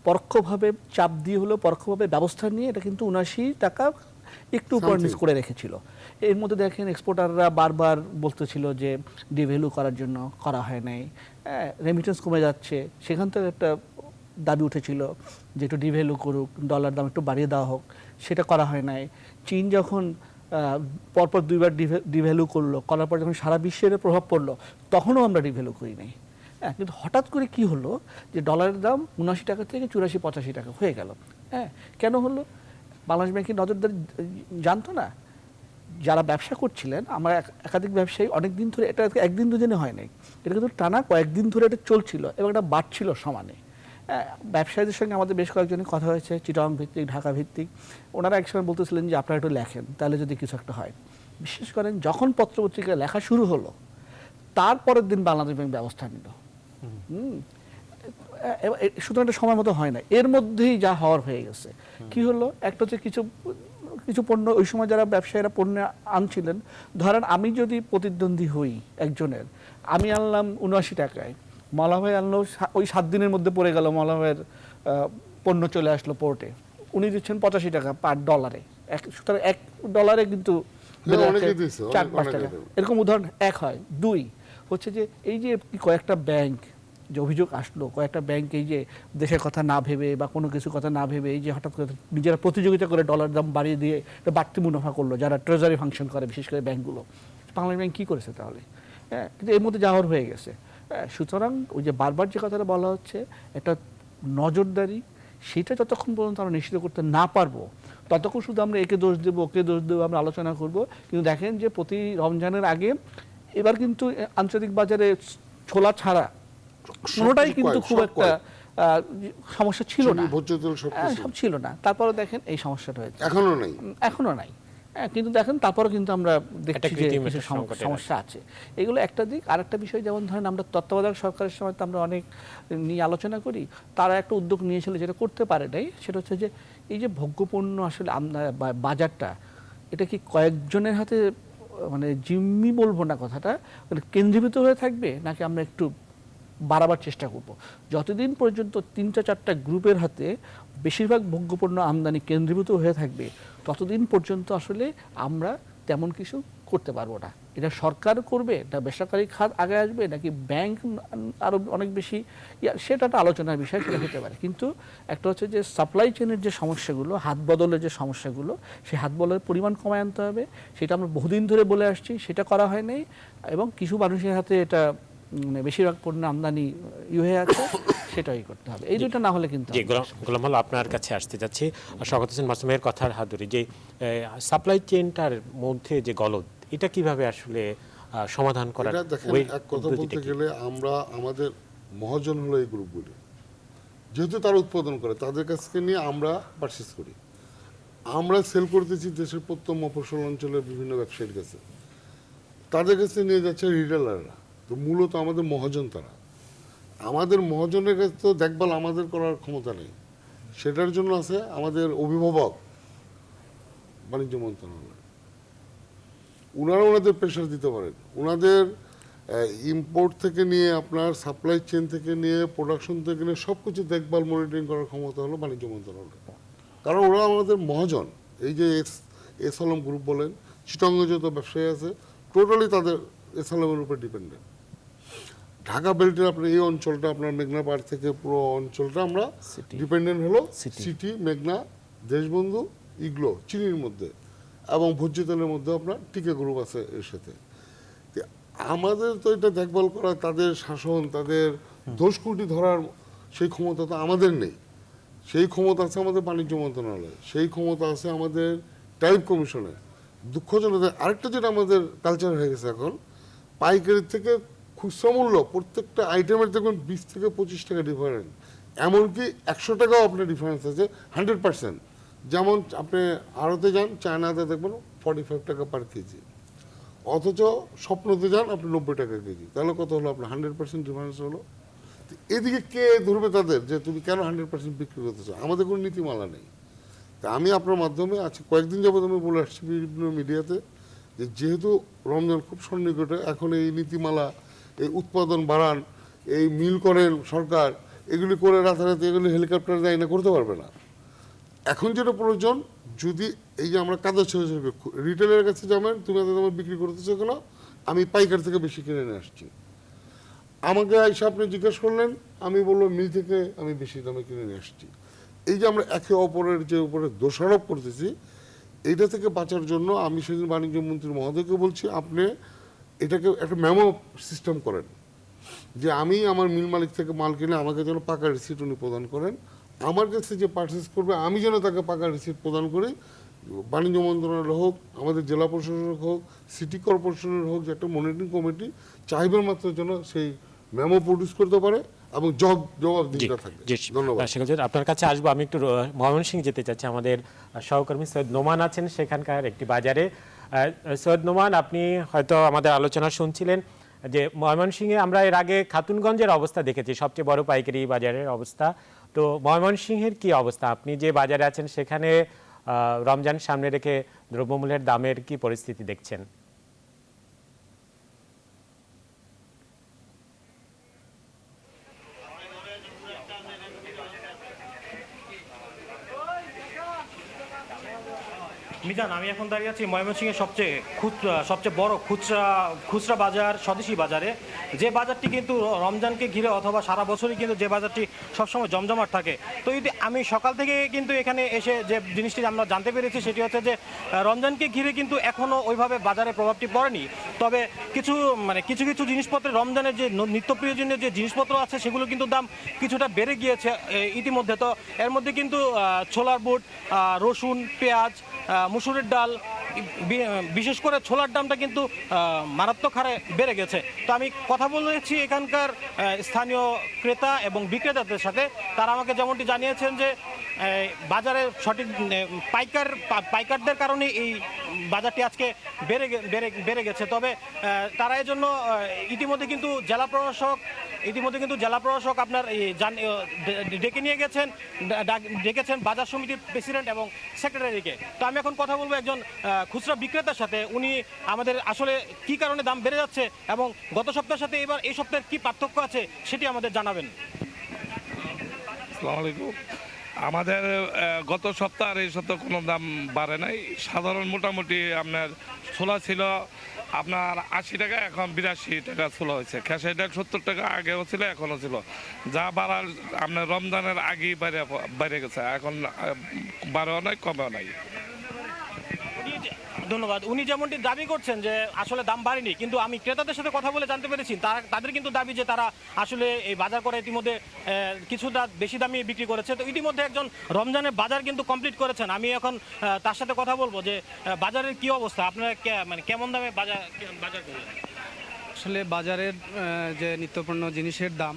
পরোক্ষভাবে চাপ দিয়ে হলেও পরোক্ষভাবে ব্যবস্থা নিয়ে এটা কিন্তু 79 টাকা একটু উপর নিচ করে রেখেছিল। এর মধ্যে দেখেন এক্সপোর্টাররা বারবার বলতেছিল যে ডিভ্যালু করার জন্য করা হয় নাই, রেমিটেন্স কমে যাচ্ছে, সেখান থেকে একটা দাবি উঠেছিল যে একটু ডিভ্যালু করুক, ডলার দাম একটু বাড়িয়ে দেওয়া হোক, সেটা করা হয় নাই। চীন যখন পরপর 2বার ডিভ্যালু করার পর যখন সারা বিশ্বের প্রভাব পড়লো, তখনও আমরা ডিভ্যালু করি নাই। হ্যাঁ, কিন্তু হঠাৎ করে কি হলো যে ডলারের দাম 79 টাকা থেকে 84-85 টাকা হয়ে গেল। হ্যাঁ, কেন হলো? বাংলাদেশ ব্যাংকের নজরদারি জানতো না। যারা ব্যবসা করছিলেন, আমরা একাধিক ব্যবসায়ী অনেক দিন ধরে, এটা একদিন দুদিনে হয় নাই, এটা কিন্তু টানা কয়েকদিন ধরে এটা চলছিল এবং এটা বাড়ছিল সমানে। ব্যবসায়ীদের সঙ্গে আমাদের বেশ কয়েকজনের কথা হয়েছে, চিটাগাং ভিত্তিক, ঢাকা ভিত্তিক। ওনারা একসময় বলতেছিলেন যে আপনারা একটু লেখেন, তাহলে যদি কিছু একটা হয়। বিশেষ করেন যখন পত্রপত্রিকায় লেখা শুরু হলো, তারপরের দিন বাংলাদেশ ব্যাংক ব্যবস্থা নিল। সুতরাং এটা সময় মতো হয় না, এর মধ্যেই যা হওয়ার হয়ে গেছে। কি হলো? একটা হচ্ছে কিছু পণ্য ওই সময় যারা ব্যবসায়ীরা পণ্য আনছিলেন, ধরেন আমি যদি প্রতিদ্বন্দ্বী হই একজনের, আমি আনলাম 79 টাকায়, মাওলা ভাই আনলো ওই 7 দিনের মধ্যে পড়ে গেল, মাওলা ভাইয়ের পণ্য চলে আসলো পোর্টে, উনি দিচ্ছেন 85 টাকা পার ডলারে। সুতরাং $1 কিন্তু 4-5 টাকা, এরকম উদাহরণ এক হয়। 2 হচ্ছে যে এই যে কয়েকটা ব্যাংক যে অভিযোগ আসলো, কয়েকটা ব্যাংক এই যে দেশের কথা না ভেবে বা কোনো কিছু কথা না ভেবে এই যে হঠাৎ করে নিজেরা প্রতিযোগিতা করে ডলার দাম বাড়িয়ে দিয়ে বাড়তি মুনাফা করলো, যারা ট্রেজারি ফাংশন করে বিশেষ করে ব্যাংকগুলো। বাংলাদেশ ব্যাংক কী করেছে তাহলে? হ্যাঁ, কিন্তু এর মধ্যে যাওয়ার হয়ে গেছে। সুতরাং ওই যে বারবার যে কথাটা বলা হচ্ছে, এটা নজরদারি, সেটা যতক্ষণ পর্যন্ত আমরা নিশ্চিত করতে না পারবো, ততক্ষণ শুধু আমরা একে দোষ দেবো, ওকে দোষ দেবো, আমরা আলোচনা করব। কিন্তু দেখেন যে প্রতি রমজানের আগে এবার কিন্তু আন্তর্জাতিক বাজারে ছোলা ছাড়া কোনোটাই কিন্তু খুব একটা সমস্যা ছিল না, সব ছিল না। তারপরে দেখেন এই সমস্যাটা হয়েছে, এখনো নাই। কিন্তু দেখেন তারপরে কিন্তু আমরা দেখছি যে কিছু সমস্যা আছে। এগুলো একটা দিক। আরেকটা বিষয়, যেমন ধরেন আমরা তত্ত্বাবধায়ক সরকারের সময় তো আমরা অনেক নিয়ে আলোচনা করি, তারা একটা উদ্যোগ নিয়েছিল যেটা করতে পারে নাই, সেটা হচ্ছে যে এই যে ভোগ্যপণ্য আসলে বাজারটা, এটা কি কয়েকজনের হাতে মানে জিম্মি বলবো না কথাটা, মানে কেন্দ্রীভূত হয়ে থাকবে, নাকি আমরা একটু বাড়াবার চেষ্টা করব? যতদিন পর্যন্ত 3-4টা গ্রুপের হাতে বেশিরভাগ ভোগ্যপণ্য আমদানি কেন্দ্রীভূত হয়ে থাকবে, ততদিন পর্যন্ত আসলে আমরা তেমন কিছু করতে পারবো না। এটা সরকার করবে, এটা বেসরকারি খাত আগে আসবে, নাকি ব্যাংক আরও অনেক বেশি, সেটা একটা আলোচনার বিষয়, সেটা হতে পারে। কিন্তু একটা হচ্ছে যে সাপ্লাই চেনের যে সমস্যাগুলো, হাত বদলের যে সমস্যাগুলো, সেই হাত বদলের পরিমাণ কমায় আনতে হবে। সেটা আমরা বহুদিন ধরে বলে আসছি, সেটা করা হয় নাই। এবং কিছু মানুষের হাতে এটা বেশিরভাগ পণ্য আমদানি হয়ে আছে, সেটাই করতে হবে। এই দুটো না হলে কিন্তু গোলাম মাওলা, আপনার কাছে আসতে যাচ্ছি। শওকত হোসেন মাসুমের কথার হাত ধরে যে সাপ্লাই চেনটার মধ্যে যে গলদ, এটা কিভাবে আসলে সমাধান করার? দেখেন, এক কথা বলতে গেলে আমরা আমাদের মহাজন হলো এই গ্রুপগুলি, যেহেতু তারা উৎপাদন করে, তাদের কাছ থেকে নিয়ে আমরা পারচেজ করি, আমরা সেল করতেছি দেশের প্রত্যন্ত মফস্বল অঞ্চলের বিভিন্ন ব্যবসায়ীর কাছে, তাদের কাছে নিয়ে যাচ্ছে রিটেলাররা। তো মূলত আমাদের মহাজন তারা, আমাদের মহাজনের কাছে তো দেখভাল আমাদের করার ক্ষমতা নেই, সেটার জন্য আছে আমাদের অভিভাবক বাণিজ্য মন্ত্রণালয়। ওনারা ওনাদের প্রেশার দিতে পারেন, ওনাদের ইম্পোর্ট থেকে নিয়ে আপনার সাপ্লাই চেন থেকে নিয়ে প্রোডাকশন থেকে নিয়ে সব কিছু দেখভাল মনিটরিং করার ক্ষমতা হলো বাণিজ্য মন্ত্রণালয়। কারণ ওরা আমাদের মহাজন। এই যে এস আলম গ্রুপ বলেন, চিটাগাংয়ে যত ব্যবসায়ী আছে, টোটালি তাদের এস আলমের উপর ডিপেন্ডেন্ট। ঢাকা বেল্টের আপনার এই অঞ্চলটা, আপনার মেঘনা পাড় থেকে পুরো অঞ্চলটা আমরা ডিপেন্ডেন্ট হলো সিটি, মেঘনা, দেশবন্ধু, ইগলো, চিনির মধ্যে, এবং ভোজ্য তেলের মধ্যে আপনার টিকে গ্রুপ আছে এর সাথে। আমাদের তো এটা দেখভাল করা, তাদের শাসন, তাদের দোষকুটি ধরার সেই ক্ষমতা তো আমাদের নেই। সেই ক্ষমতা আছে আমাদের বাণিজ্য মন্ত্রণালয়, সেই ক্ষমতা আছে আমাদের ট্যারিফ কমিশনের। দুঃখজনক আরেকটা যেটা আমাদের কালচার হয়ে গেছে এখন, পাইকারির থেকে খুচরা মূল্য প্রত্যেকটা আইটেমের দেখবেন 20 থেকে 25 টাকা ডিফারেন্স, এমনকি 100 টাকাও আপনার ডিফারেন্স আছে 100%। যেমন আপনি আড়তে যান, চায়নাতে দেখবেন 45 টাকা পার কেজি, অথচ স্বপ্নতে যান আপনি 90 টাকা কেজি। তাহলে কত হলো আপনার? 100% ডিফারেন্স হলো। এদিকে কে ধরবে তাদের যে তুমি কেন 100% বিক্রি করতেছো? আমাদের কোনো নীতিমালা নেই। তা আমি আপনার মাধ্যমে আজকে কয়েকদিন যাবত আমি বলে আসছি বিভিন্ন মিডিয়াতে যে যেহেতু রমজান খুব সন্নিকটে, এখন এই নীতিমালা, এই উৎপাদন বাড়ান, এই মিল করেন সরকার, এগুলি করে রাতারাতি এগুলি হেলিকপ্টার দেয় না, করতে পারবে না। এখন যেটা প্রয়োজন, যদি এই যে আমরা কাদের ছেড়ে রিটেলের কাছে যাবেন, তুমি এত দামে বিক্রি করতেছো কেন? আমি পাইকার থেকে বেশি কিনে নিয়ে আসছি। আমাকে এসে আপনি জিজ্ঞেস করলেন, আমি বললাম মিল থেকে আমি বেশি দামে কিনে নিয়ে আসছি। এই যে আমরা একে অপরের যে উপরে দোষারোপ করতেছি, এইটা থেকে বাঁচার জন্য আমি সেদিন বাণিজ্য মন্ত্রী মহোদয়কে বলছি, আপনি এটাকে একটা মেমো সিস্টেম করেন যে আমি আমার মিল মালিক থেকে মাল কিনে আমাকে যেন পাকা রিসিট উনি প্রদান করেন, আমার কাছে যে পারচেস করবে আমি যেন তাকে পাকা রিসিট প্রদান করি। বাণিজ্য মন্ত্রণালয় হোক, আমাদের জেলা প্রশাসক হোক, সিটি কর্পোরেশনের হোক, যে একটা মনিটরিং কমিটি চাইবার মাত্র যেন সেই মেমো প্রডিউস করতে পারে এবং জবাবদিহিতা থাকবে। ধন্যবাদ। আপনার কাছে আসবো। আমি একটু ময়মনসিংহ যেতে চাচ্ছি। আমাদের সহকর্মী সৈয়দ নোমান আছেন সেখানকার একটি বাজারে। সৈয়দ নোমান, আপনি হয়তো আমাদের আলোচনা শুনছিলেন যে ময়মনসিংহে আমরা এর আগে খাতুনগঞ্জের অবস্থা দেখেছি, সবচেয়ে বড় পাইকারি বাজারের অবস্থা। তো ময়মনসিংহের কি অবস্থা? আপনি যে বাজারে আছেন সেখানে রমজান সামনে রেখে দ্রব্যমূল্যের দামের কি পরিস্থিতি দেখছেন? মিজান, আমি এখন দাঁড়িয়ে আছি ময়মনসিংহের সবচেয়ে বড় খুচরা বাজার স্বদেশী বাজারে, যে বাজারটি কিন্তু রমজানকে ঘিরে অথবা সারা বছরই কিন্তু যে বাজারটি সবসময় জমজমাট থাকে। তো আমি সকাল থেকে কিন্তু এখানে এসে যে জিনিসটি আমরা জানতে পেরেছি সেটি হচ্ছে যে রমজানকে ঘিরে কিন্তু এখনও ওইভাবে বাজারে প্রভাবটি পড়েনি। তবে কিছু কিছু জিনিসপত্রের রমজানের যে নিত্য প্রয়োজনীয় যে জিনিসপত্র আছে সেগুলো কিন্তু দাম কিছুটা বেড়ে গিয়েছে ইতিমধ্যে। তো এর মধ্যে কিন্তু ছোলার বুট, রসুন, পেঁয়াজ, মুসুরের ডাল, বিশেষ করে ছোলার দামটা কিন্তু মারাত্মক হারে বেড়ে গেছে। তো আমি কথা বলেছি এখানকার স্থানীয় ক্রেতা এবং বিক্রেতাদের সাথে। তারা আমাকে যেমনটি জানিয়েছেন যে বাজারে সঠিক পাইকারদের কারণে এই বাজারটি আজকে বেড়ে গেছে। তবে তারা এই জন্য ইতিমধ্যে কিন্তু জেলা প্রশাসক আপনার ডেকেছেন বাজার সমিতির প্রেসিডেন্ট এবং সেক্রেটারিকে। তো আমি এখন কথা বলবো একজন খুচরা বিক্রেতার সাথে। উনি আমাদের আসলে কি কারণে দাম বেড়ে যাচ্ছে এবং গত সপ্তাহের সাথে এবার এই সপ্তাহের কি পার্থক্য আছে সেটি আমাদের জানাবেন। আসসালামু আলাইকুম। আমাদের গত সপ্তাহ আর এই সপ্তাহ কোনো দাম বাড়ে নাই। সাধারণ মোটামুটি আপনার ছোলা ছিল আপনার 80 টাকা, এখন 82 টাকা ছোলা হয়েছে। খেসারি ডাল 70 টাকা, আগেও ছিল এখনও ছিল। যা বাড়ার আপনার রমজানের আগেই বাইরে গেছে, এখন বাড়েও নাই কমেও নাই। ধন্যবাদ। উনি যেমনটি দাবি করছেন যে আসলে দাম বাড়েনি, কিন্তু আমি ক্রেতাদের সাথে কথা বলে জানতে পেরেছি তাদের কিন্তু দাবি যে তারা আসলে এই বাজার করে ইতিমধ্যে কিছুটা বেশি দামে বিক্রি করেছে। তো ইতিমধ্যে একজন রমজানের বাজার কিন্তু কমপ্লিট করেছেন। আমি এখন তার সাথে কথা বলবো যে বাজারের কি অবস্থা, আপনারা কেমন দামে বাজার করলেন? আসলে বাজারের যে নিত্যপণ্য জিনিসের দাম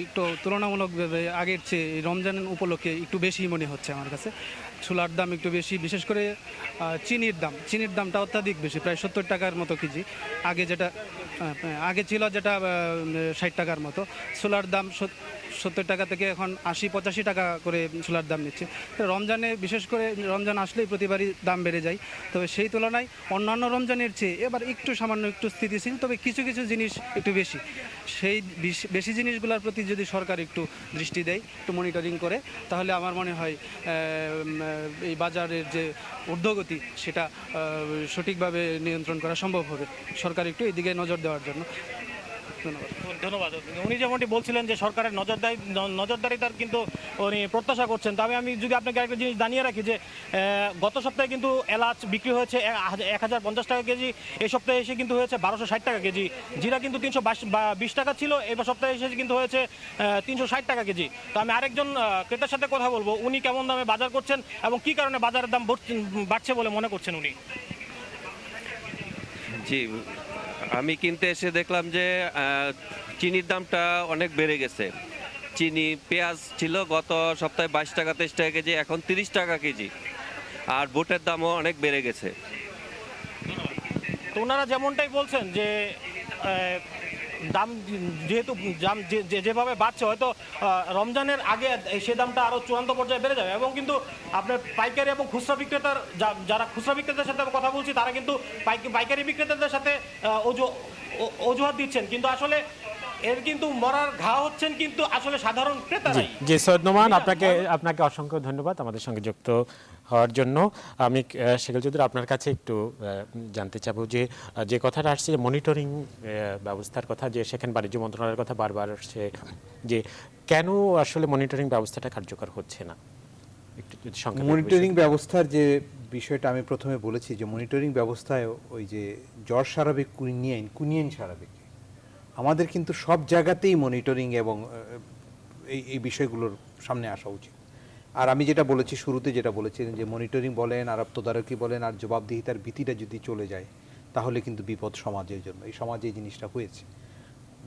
একটু তুলনামূলকভাবে আগের চেয়ে রমজান উপলক্ষে একটু বেশি মনে হচ্ছে আমার কাছে। ছোলার দাম একটু বেশি, বিশেষ করে চিনির দামটা অত্যাধিক বেশি, প্রায় 70 টাকার মতো কেজি। আগে ছিল যেটা 60 টাকার মতো। ছোলার দাম 70 টাকা থেকে এখন 80-85 টাকা করে ছোলার দাম নিচ্ছে। রমজানে বিশেষ করে রমজান আসলেই প্রতিবারই দাম বেড়ে যায়। তবে সেই তুলনায় অন্যান্য রমজানের চেয়ে এবার সামান্য একটু স্থিতিশীল, তবে কিছু জিনিস একটু বেশি। সেই বেশি জিনিসগুলোর প্রতি যদি সরকার একটু দৃষ্টি দেয়, একটু মনিটরিং করে, তাহলে আমার মনে হয় এই বাজারের যে ঊর্ধ্বগতি সেটা সঠিকভাবে নিয়ন্ত্রণ করা সম্ভব হবে। সরকার একটু এদিকে নজর দেওয়ার জন্য। ধন্যবাদ। উনি যেমনটি বলছিলেন যে সরকারের নজরদারিতার কিন্তু উনি প্রত্যাশা করছেন। তবে আমি যদি আপনাকে একটা জিনিস জানিয়ে রাখি যে গত সপ্তাহে কিন্তু এলাচ বিক্রি হয়েছে 1050 টাকা কেজি, এই সপ্তাহে এসে কিন্তু হয়েছে 1260 টাকা কেজি। জিরা কিন্তু 320 টাকা ছিল, এবার সপ্তাহে এসে কিন্তু হয়েছে 360 টাকা কেজি। তো আমি আরেকজন ক্রেতার সাথে কথা বলবো, উনি কেমন দামে বাজার করছেন এবং কি কারণে বাজারের দাম বাড়ছে বলে মনে করছেন উনি। জি, আমি কিনতে এসে দেখলাম যে চিনির দামটা অনেক বেড়ে গেছে। চিনি, পেঁয়াজ ছিল গত সপ্তাহে 22 টাকা 23 টাকা কেজি, এখন 30 টাকা কেজি। আর বুটের দামও অনেক বেড়ে গেছে। তো ওনারা যেমনটাই বলছেন যে দাম যেহেতু দাম যেভাবে বাড়ছে, হয়তো রমজানের আগে সে দামটা আরও চূড়ান্ত পর্যায়ে বেড়ে যাবে। এবং কিন্তু আপনার পাইকারি এবং খুচরা বিক্রেতার যারা খুচরা বিক্রেতার সাথে কথা বলছি, তারা কিন্তু পাইকারি বিক্রেতাদের সাথে অজুহাত দিচ্ছেন, কিন্তু আসলে এর কিন্তু মরার ঘা হচ্ছেন কিন্তু আসলে সাধারণ ক্রেতারাই। জি সৈয়দ নোমান, আপনাকে অসংখ্য ধন্যবাদ আমাদের সঙ্গে যুক্ত হওয়ার জন্য। আমি শেখেল চৌধুরী আপনার কাছে একটু জানতে চাবো যে কথাটা আসছে যে মনিটরিং ব্যবস্থার কথা, যে সেখানে বাণিজ্য মন্ত্রণালয়ের কথা বারবার আসছে, যে কেন আসলে মনিটরিং ব্যবস্থাটা কার্যকর হচ্ছে না? মনিটরিং ব্যবস্থার যে বিষয়টা আমি প্রথমে বলেছি, যে মনিটরিং ব্যবস্থায় ওই যে জ্বর সারাবিক কুনিয়ান সারাবিক, আমাদের কিন্তু সব জায়গাতেই মনিটরিং এবং এই বিষয়গুলোর সামনে আসা উচিত। আর আমি যেটা বলেছি শুরুতে, যেটা বলেছিলেন যে মনিটরিং বলেন আর তদারকি বলেন আর জবাবদিহিতার ভীতিটা যদি চলে যায়, তাহলে কিন্তু বিপদ সমাজের জন্য। এই সমাজে এই জিনিসটা হয়েছে।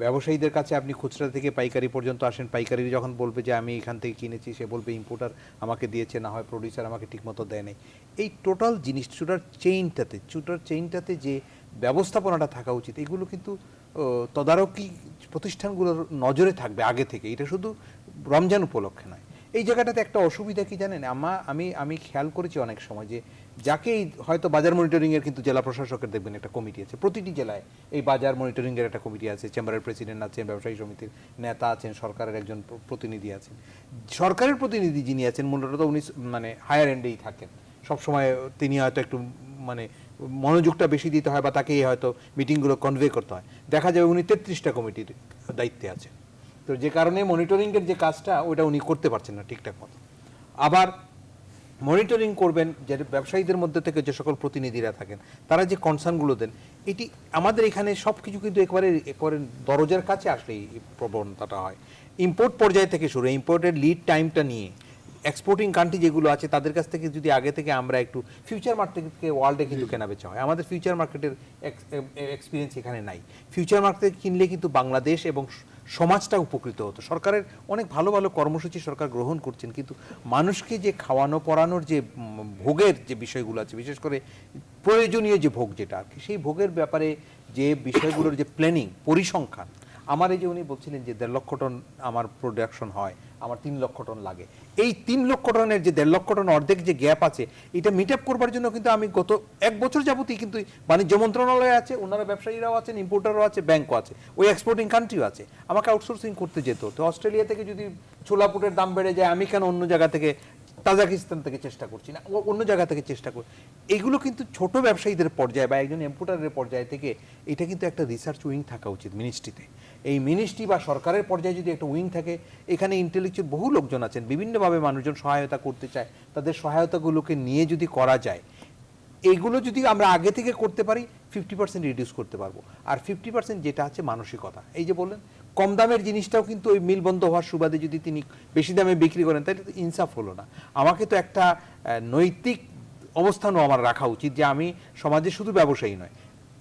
ব্যবসায়ীদের কাছে আপনি খুচরা থেকে পাইকারি পর্যন্ত আসেন, পাইকারি যখন বলবে যে আমি এখান থেকে কিনেছি, সে বলবে ইম্পোর্টার আমাকে দিয়েছে, না হয় প্রডিউসার আমাকে ঠিকমতো দেয় নাই। এই টোটাল জিনিস চুটার চেইনটাতে যে ব্যবস্থাপনাটা থাকা উচিত, এগুলো কিন্তু তদারকি প্রতিষ্ঠানগুলোর নজরে থাকবে আগে থেকে। এটা শুধু রমজান উপলক্ষে নয়। এই জায়গাটাতে একটা অসুবিধা কি জানেন, আমি খেয়াল করেছি অনেক সময় যে যাকে হয়তো বাজার মনিটরিংয়ের কিন্তু জেলা প্রশাসকের দেখবেন একটা কমিটি আছে, প্রতিটি জেলায় এই বাজার মনিটরিংয়ের একটা কমিটি আছে, চেম্বারের প্রেসিডেন্ট আছেন, ব্যবসায়ী সমিতির নেতা আছেন, সরকারের একজন প্রতিনিধি আছেন। সরকারের প্রতিনিধি যিনি আছেন মূলত উনি মানে হায়ার এন্ডেই থাকেন সবসময়, তিনি হয়তো একটু মানে মনোযোগটা বেশি দিতে হয় বা তাকে হয়তো মিটিংগুলো কনভে করতে হয়। দেখা যাবে উনি 33টা কমিটির দায়িত্বে আছেন, তো যে কারণে মনিটরিংয়ের যে কাজটা ওটা উনি করতে পারছেন না ঠিকঠাক মতো। আবার মনিটরিং করবেন যে ব্যবসায়ীদের মধ্যে থেকে যে সকল প্রতিনিধিরা থাকেন, তারা যে কনসার্নগুলো দেন, এটি আমাদের এখানে সব কিছু কিন্তু একবারে দরজার কাছে আসলেই প্রবণতাটা হয়। ইম্পোর্ট পর্যায় থেকে শুরু, ইম্পোর্টের লিড টাইমটা নিয়ে এক্সপোর্টিং কান্ট্রি যেগুলো আছে তাদের কাছ থেকে যদি আগে থেকে আমরা একটু ফিউচার মার্কেট থেকে ওয়ার্ল্ডে কিন্তু কেনা বেচা হয়, আমাদের ফিউচার মার্কেটের এক্সপিরিয়েন্স এখানে নাই। ফিউচার মার্কেট কিনলে কিন্তু বাংলাদেশ এবং সমাজটা উপকৃত হতো। সরকারের অনেক ভালো ভালো কর্মসূচি সরকার গ্রহণ করছেন, কিন্তু মানুষকে যে খাওয়ানো পড়ানোর যে ভোগের যে বিষয়গুলো আছে, বিশেষ করে প্রয়োজনীয় যে ভোগ যেটা আর কি, সেই ভোগের ব্যাপারে যে বিষয়গুলোর যে প্ল্যানিং, পরিসংখ্যান, আমার এই যে উনি বলছিলেন যে 1.5 লক্ষ টন আমার প্রোডাকশন হয়, আমার 3 লক্ষ টন লাগে, এই 3 লক্ষ টনের যে 1.5 লক্ষ টন অর্ধেক যে গ্যাপ আছে, এটা মিট আপ করবার জন্য কিন্তু আমি গত 1 বছর যাবতই কিন্তু বাণিজ্য মন্ত্রণালয় আছে, ওনারা ব্যবসায়ীরাও আছেন, ইম্পোর্টারও আছে, ব্যাংকও আছে, ওই এক্সপোর্টিং কান্ট্রিও আছে, আমাকে আউটসোর্সিং করতে যেত। তো অস্ট্রেলিয়া থেকে যদি ছোলা বুটের দাম বেড়ে যায়, আমি কেন অন্য জায়গা থেকে, তাজাকিস্তান থেকে চেষ্টা করছি না, অন্য জায়গা থেকে চেষ্টা করি। এগুলো কিন্তু ছোট ব্যবসায়ীদের পর্যায়ে বা একজন ইম্পোর্টারের পর্যায়ে থেকে এটা কিন্তু একটা রিসার্চ উইং থাকা উচিত মিনিস্ট্রিতে। এই মিনিস্ট্রি বা সরকারের পর্যায়ে যদি একটা উইং থাকে, এখানে ইন্টেলেকচুয়াল বহু লোকজন আছেন, বিভিন্নভাবে মানুষজন সহায়তা করতে চায়, তাদের সহায়তাগুলোকে নিয়ে যদি করা যায়, এগুলো যদি আমরা আগে থেকে করতে পারি 50% রিডিউস করতে পারবো। আর 50% যেটা আছে মানসিকতা, এই যে বললেন কম দামের জিনিসটাও কিন্তু ওই মিল বন্ধ হওয়ার সুবাদে যদি তিনি বেশি দামে বিক্রি করেন, তাহলে তো ইনসাফ হলো না। আমাকে তো একটা নৈতিক অবস্থানও আমার রাখা উচিত যে আমি সমাজে শুধু ব্যবসায়ী নয়,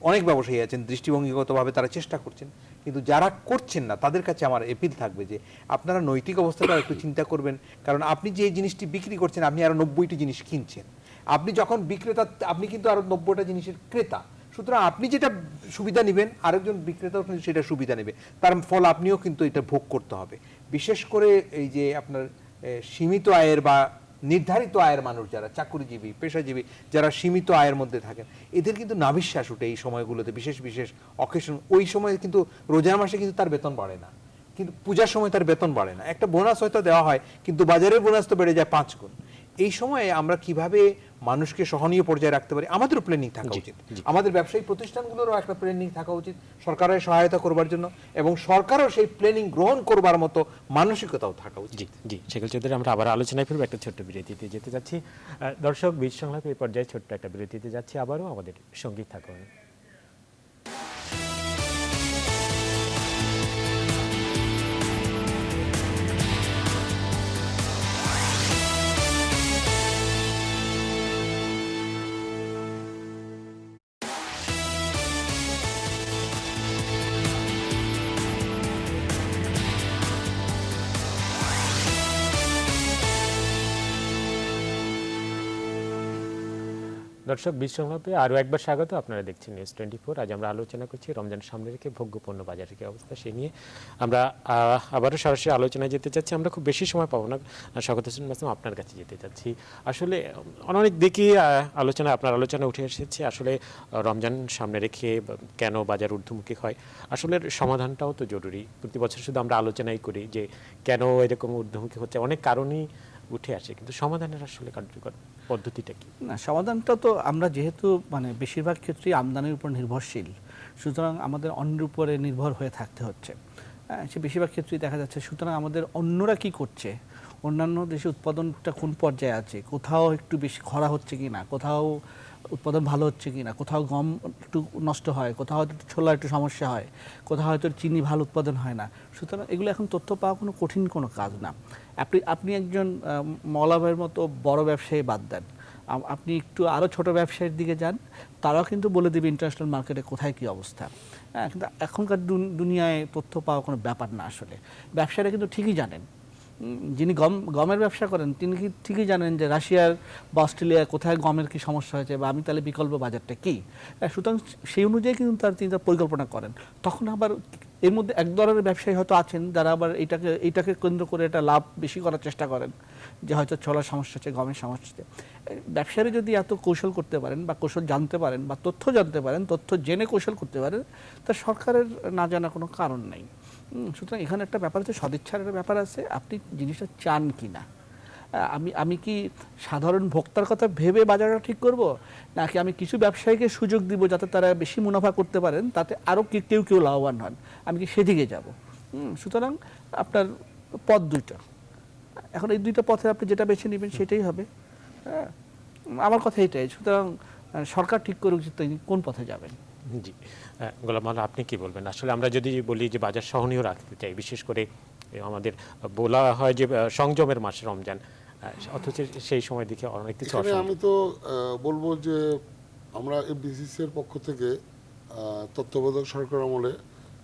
অনেক ব্যবসায়ী আছেন দৃষ্টিভঙ্গিগতভাবে তারা চেষ্টা করছেন, কিন্তু যারা করছেন না তাদের কাছে আমার এপিল থাকবে যে আপনারা নৈতিক অবস্থাটা একটু চিন্তা করবেন। কারণ আপনি যে জিনিসটি বিক্রি করছেন, আপনি আরও 90টি জিনিস কিনছেন, আপনি যখন বিক্রেতা, আপনি কিন্তু আরও 90টা জিনিসের ক্রেতা। সুতরাং আপনি যেটা সুবিধা নেবেন, আরেকজন বিক্রেতাও কিন্তু সেটা সুবিধা নেবে, তার ফল আপনিও কিন্তু এটা ভোগ করতে হবে। বিশেষ করে এই যে আপনার সীমিত আয়ের বা নির্ধারিত আয়ের মানুষ যারা চাকরিজীবী, পেশাজীবী, যারা সীমিত আয়ের মধ্যে থাকেন, এদের কিন্তু নাভিশ্বাস উঠে এই সময়গুলোতে, বিশেষ বিশেষ অকেশন। ওই সময় কিন্তু রোজার মাসে কিন্তু তার বেতন বাড়ে না, কিন্তু পূজার সময় তার বেতন বাড়ে না। একটা বোনাস হয়তো দেওয়া হয়, কিন্তু বাজারের বোনাস তো বেড়ে যায় 5 গুণ। এই সময়ে আমরা কিভাবে মানুষকে সহনীয় পর্যায়ে রাখতে পারি, আমাদেরও প্ল্যানিং থাকা উচিত। আমাদের ব্যবসায়িক প্রতিষ্ঠানগুলোরও একটা প্ল্যানিং থাকা উচিত সরকারের সহায়তা করবার জন্য, এবং সরকারও সেই প্ল্যানিং গ্রহণ করবার মতো মানসিকতাও থাকা উচিত। জি শেখেল চৌধুরী, আমরা আবার আলোচনায় ফিরবো, একটা ছোট্ট বিরতিতে যেতে যাচ্ছি। দর্শক, বীজ সংলাপ এই পর্যায়ে ছোট্ট একটা বিরতিতে যাচ্ছি, আবারও আমাদের সঙ্গী থাকুন। দর্শক বিশ্বভাবে আরও একবার স্বাগত। আপনারা দেখছেন নিউজ 24। আজ আমরা আলোচনা করছি রমজান সামনে রেখে ভোগ্যপণ্য বাজারের কি অবস্থা, সে নিয়ে আমরা আবারও সরাসরি আলোচনায় যেতে চাচ্ছি। আমরা খুব বেশি সময় পাবো না, স্বাগত হোসেন মাসুম আপনার কাছে যেতে চাচ্ছি। আসলে অনেক দিকই আপনার আলোচনা উঠে এসেছে। আসলে রমজান সামনে রেখে কেন বাজার ঊর্ধ্বমুখী হয়, আসলে সমাধানটাও তো জরুরি। প্রতি বছর শুধু আমরা আলোচনাই করি যে কেন এরকম ঊর্ধ্বমুখী হচ্ছে, অনেক কারণই উঠে আসে, কিন্তু সমাধানের আসলে কার্যকর পদ্ধতিটা কি? না, সমাধানটা তো আমরা যেহেতু বেশিরভাগ ক্ষেত্রেই আমদানির উপর নির্ভরশীল, সুতরাং আমাদের অন্যের উপরে নির্ভর হয়ে থাকতে হচ্ছে। সে বেশিরভাগ ক্ষেত্রেই দেখা যাচ্ছে। সুতরাং আমাদের অন্যরা কি করছে, অন্যান্য দেশে উৎপাদনটা কোন পর্যায়ে আছে, কোথাও একটু বেশি খরা হচ্ছে কি না, কোথাও উৎপাদন ভালো হচ্ছে কি না, কোথাও গম একটু নষ্ট হয়, কোথাও হয়তো ছোলা একটু সমস্যা হয়, কোথাও হয়তো চিনি ভালো উৎপাদন হয় না। সুতরাং এগুলো এখন তথ্য পাওয়া কোনো কঠিন কোনো কাজ না। আপনি একজন মওলা ভাইয়ের মতো বড় ব্যবসায়ী বাদ দেন, আপনি একটু আরও ছোট ব্যবসায়ীর দিকে যান, তারাও কিন্তু বলে দেবে ইন্টারন্যাশনাল মার্কেটে কোথায় কী অবস্থা। কিন্তু এখনকার দুনিয়ায় তথ্য পাওয়া কোনো ব্যাপার না। আসলে ব্যবসায়ীরা কিন্তু ঠিকই জানেন, যিনি গমের ব্যবসা করেন তিনি ঠিকই জানেন যে রাশিয়ার বা অস্ট্রেলিয়া কোথায় গমের কী সমস্যা হয়েছে, বা আমি তাহলে বিকল্প বাজারটা কী। সুতরাং সেই অনুযায়ী কিন্তু তিনি তার পরিকল্পনা করেন। তখন আবার এর মধ্যে এক ধরনের ব্যবসায়ী হয়তো আছেন যারা আবার এইটাকে কেন্দ্র করে এটা লাভ বেশি করার চেষ্টা করেন, যে হয়তো ছোলার সমস্যা হচ্ছে, গমের সমস্যা হচ্ছে। ব্যবসায়ী যদি এত কৌশল করতে পারেন বা কৌশল জানতে পারেন বা তথ্য জানতে পারেন, তথ্য জেনে কৌশল করতে পারেন, তা সরকারের না জানা কোনো কারণ নেই। সুতরাং এখানে একটা ব্যাপার আছে, সদিচ্ছার একটা ব্যাপার আছে, আপনি জিনিসটা চান কি না। আমি কি সাধারণ ভোক্তার কথা ভেবে বাজারটা ঠিক করব, নাকি আমি কিছু ব্যবসায়ীকে সুযোগ দিব যাতে তারা বেশি মুনাফা করতে পারেন, তাতে আরও কেউ লাভবান হন, আমি কি সেদিকে যাব। সুতরাং আপনার পথ দুইটা, এখন এই দুইটা পথে আপনি যেটা বেছে নেবেন সেটাই হবে। আমার কথা এটাই। সুতরাং সরকার ঠিক করুক যে তিনি কোন পথে যাবেন। জি, গোলাম মাওলা আপনি কি বলবেন? আসলে আমরা যদি বলি যে বাজার সহনীয় রাখতে চাই, বিশেষ করে আমাদের বলা হয় যে সংযমের মাস রমজান, অথচ সেই সময় দিকে অনেক কিছু। আমি তো বলবো যে আমরা এফবিসিসি এর পক্ষ থেকে তত্ত্বাবধায়ক সরকার আমলে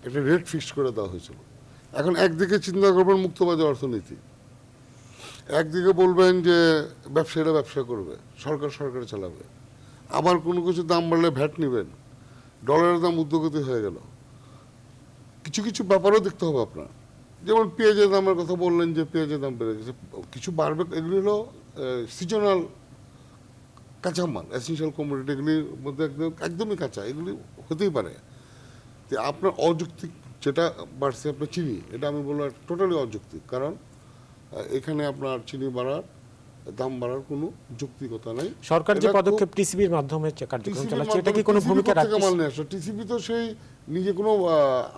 একটা রেট ফিক্সড করে দেওয়া হয়েছিল। এখন একদিকে চিন্তা করবেন মুক্তবাজার অর্থনীতি, একদিকে বলবেন যে ব্যবসায়ীরা ব্যবসা করবে, সরকার চালাবে, আবার কোনো কিছু দাম বাড়লে ভ্যাট নেবেন, ডলারের দাম ঊর্ধ্বগতি হয়ে গেল। কিছু ব্যাপারও দেখতে হবে আপনার, যেমন পেঁয়াজের দামের কথা বললেন যে পেঁয়াজের দাম বেড়ে গেছে, কিছু বাড়বে। এগুলি হলো সিজনাল কাঁচামাল, এসেনশিয়াল কমোডিটি, এগুলির মধ্যে একদমই কাঁচা, এগুলি হতেই পারে। তো আপনার অযৌক্তিক যেটা বাড়ছে আপনার চিনি, এটা আমি বললাম টোটালি অযৌক্তিক, কারণ এখানে আপনার চিনি দাম বাড়ার কোনো যৌক্তিকতা নাই। সরকার যে পদক্ষেপ টিসিবির মাধ্যমে কার্যক্রম চালাচ্ছে, এটা কি কোনো ভূমিকা রাখছে? মাল নিয়ে আসছে, টিসিবি তো সেই নিজে কোনো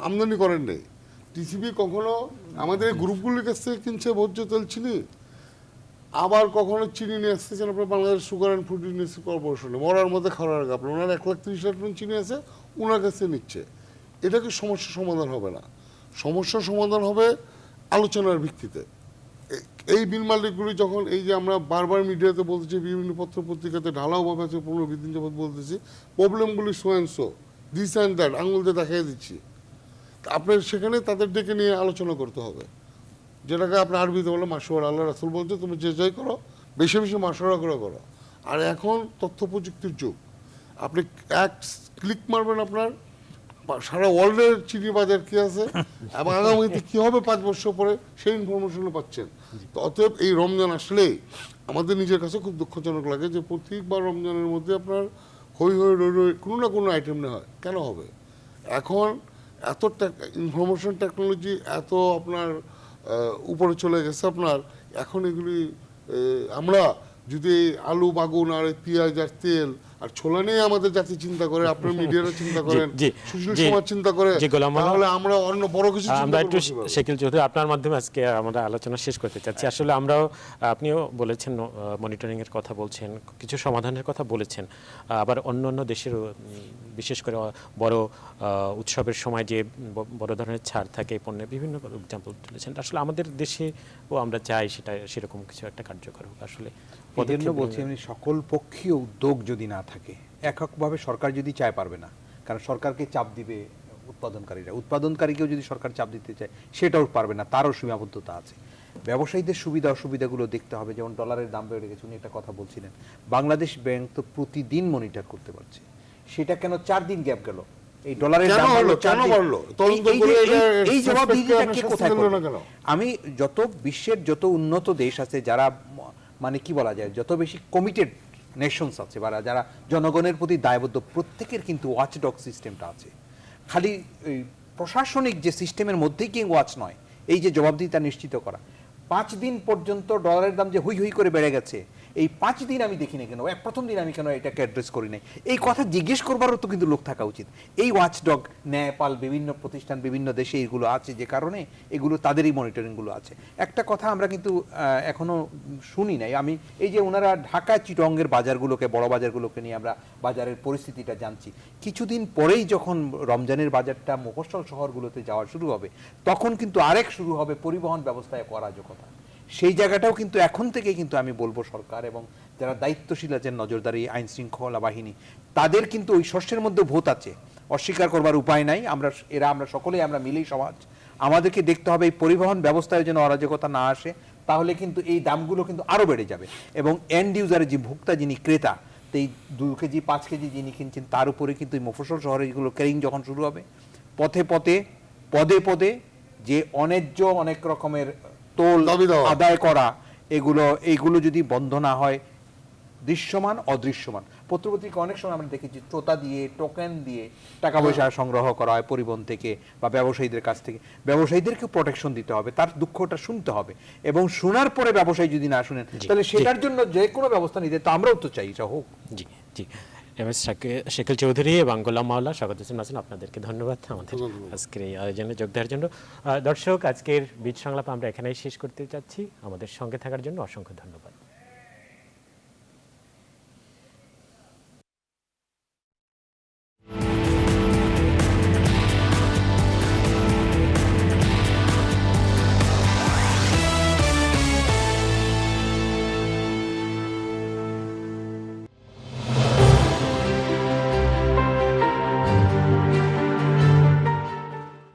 আমদানি করেন নেই। টিসিবি কখনো আমাদের গ্রুপগুলির কাছ থেকে কিনছে ভোজ্য তেল, চিনি, আবার কখনো চিনি নিয়ে আসতেছেন আপনার Bangladesh sugar and food industry কর্পোরেশনে, মরার মধ্যে খাওয়ার আগে আপনার ওনার 1,30,000 টন চিনি আছে, ওনার কাছে নিচ্ছে। এটা কি সমস্যার সমাধান হবে না? সমস্যার সমাধান হবে আলোচনার ভিত্তিতে। এই বিল মালিকগুলি যখন, এই যে আমরা বারবার মিডিয়াতে বলতেছি, বিভিন্ন পত্র পত্রিকাতে ঢালাওভাবে আছে, 15-20 দিন যাবত বলতেছি, প্রবলেমগুলি so and so, this and that আঙুল দিয়ে দেখাই দিচ্ছি। আপনার সেখানে তাদের ডেকে নিয়ে আলোচনা করতে হবে, যেটাকে আপনার আরবিতে বলে মাসোয়ারা। আল্লাহ রাসূল বলছে তুমি যে যাই করো বেশি বেশি মাসোয়ারা করো। আর এখন তথ্য প্রযুক্তির যুগ, আপনি এক ক্লিক মারবেন, আপনার সারা ওয়ার্ল্ডের চিনি বাজার কী আছে এবং আগামীতে কী হবে 5 বছর পরে, সেই ইনফরমেশনও পাচ্ছেন। তো অতএব এই রমজান আসলেই আমাদের নিজের কাছে খুব দুঃখজনক লাগে যে প্রত্যেকবার রমজানের মধ্যে আপনার হই রই কোনো না কোনো আইটেম নেওয়া হয়। কেন হবে? এখন এত ইনফরমেশন টেকনোলজি এত আপনার উপরে চলে গেছে আপনার, এখন এগুলি আমরা যদি আলু বাগুন আর পেঁয়াজ আর তেল আর ছোলা নিয়ে আমাদের জাতি চিন্তা করে, আপনার মিডিয়ারা চিন্তা করেন, সুশীল সমাজ চিন্তা করে, তাহলে আমরা অন্য বড় কিছু আমরা একটু শাকিল চৌধুরী আপনার মাধ্যমে আজকে আমরা আলোচনা শেষ করতে চাচ্ছি। আসলে আমরাও, আপনিও বলেছেন মনিটরিং এর কথা বলছেন, কিছু সমাধানের কথা বলেছেন, আবার অন্য দেশের বিশেষ করে বড় উৎসবের সময় যে বড় ধরনের ছাড় থাকে পণ্যের, বিভিন্ন এক্সাম্পল তুলেছেন। আসলে আমাদের দেশেও আমরা চাই সেটা সেরকম কিছু একটা কার্যকর হোক। আসলে এজন্য বলছি আমি, সকল পক্ষীয় উদ্যোগ যদি না থাকে, এককভাবে সরকার যদি চায় পারবে না, কারণ সরকারকে চাপ দিবে উৎপাদনকারীকেও যদি সরকার চাপ দিতে চায় সেটাও পারবে না, তারও সীমাবদ্ধতা আছে। ব্যবসায়ীদের সুবিধা অসুবিধাগুলো দেখতে হবে। যেমন ডলারের দাম বেড়ে গেছে, উনি একটা কথা বলছিলেন, বাংলাদেশ ব্যাংক তো প্রতিদিন মনিটর করতে পারছে, সেটা কেন 4 দিন গ্যাপ গেল? এই ডলারের দাম কেন বাড়লো? এই জবাবদিহিটা কে কোথায় করবে? আমি বিশ্বের যত উন্নত দেশ আছে, যারা মানে কি বলা যায়, যত বেশি কমিটেড নেশনস আছে বা যারা জনগণের প্রতি দায়বদ্ধ, প্রত্যেকের কিন্তু ওয়াচডগ সিস্টেমটা আছে। খালি এই প্রশাসনিক যে সিস্টেমের মধ্যেই কি ওয়াচ নয়, এই যে জবাবদিহিতা নিশ্চিত করা। 5 দিন পর্যন্ত ডলারের দাম যে হুই হুই করে বেড়ে গেছে, এই 5 দিন আমি দেখিনি কেন, প্রথম দিন আমি কেন এটাকে অ্যাড্রেস করি নাই, এই কথা জিজ্ঞেস করবারও তো কিন্তু লোক থাকা উচিত। এই ওয়াচডগ ন্যায়পাল বিভিন্ন প্রতিষ্ঠান বিভিন্ন দেশে এগুলো আছে, যে কারণে এগুলো তাদেরই মনিটরিংগুলো আছে। একটা কথা আমরা কিন্তু এখনো শুনি নাই, আমি এই যে ওনারা ঢাকা চিটংয়ের বাজারগুলোকে, বড় বাজারগুলোকে নিয়ে আমরা বাজারের পরিস্থিতিটা জানছি, কিছুদিন পরেই যখন রমজানের বাজারটা মফস্বল শহরগুলোতে যাওয়া শুরু হবে, তখন কিন্তু আরেক শুরু হবে পরিবহন ব্যবস্থায় অরাজকতা। সেই জায়গাটাও কিন্তু এখন থেকে কিন্তু আমি বলবো সরকার এবং যারা দায়িত্বশীল আছেন, নজরদারি আইন শৃঙ্খলা বাহিনী, তাদের কিন্তু ওই শস্যের মধ্যে ভূত আছে, অস্বীকার করবার উপায় নাই। আমরা সকলেই আমরা মিলেই সমাজ, আমাদেরকে দেখতে হবে এই পরিবহন ব্যবস্থায় যেন অরাজকতা না আসে, তাহলে কিন্তু এই দামগুলো কিন্তু আরও বেড়ে যাবে। এবং এন্ড ইউজারের যে ভোক্তা, যিনি ক্রেতা, এই 2 কেজি 5 কেজি যিনি কিনছেন, তার উপরে কিন্তু এই মফস্বল শহরে এগুলো ক্যারিং যখন শুরু হবে, পদে পদে যে অন্যায্য অনেক রকমের টোল আদায় করা, এইগুলো যদি বন্ধ না হয়, দৃশ্যমান অদৃশ্যমান, পত্রপত্রিকা অনেক সময় আমরা দেখেছি টোতা দিয়ে, টোকেন দিয়ে টাকা পয়সা সংগ্রহ করা হয় পরিবহন থেকে বা ব্যবসায়ীদের কাছ থেকে। ব্যবসায়ীদেরকে প্রোটেকশন দিতে হবে, তার দুঃখটা শুনতে হবে, এবং শোনার পরে ব্যবসায়ী যদি না শুনেন, তাহলে সেটার জন্য যে কোনো ব্যবস্থা নিতে তো আমরাও তো চাই এটা হোক। জি জি, এমএস শাকিল চৌধুরী এবং গোলাম মাওলা, স্বাগত জানাচ্ছেন আপনাদেরকে। ধন্যবাদ আমাদের আজকের এই আয়োজনে যোগ দেওয়ার জন্য। দর্শক, আজকের বিট সংলাপ আমরা এখানেই শেষ করতে চাচ্ছি। আমাদের সঙ্গে থাকার জন্য অসংখ্য ধন্যবাদ।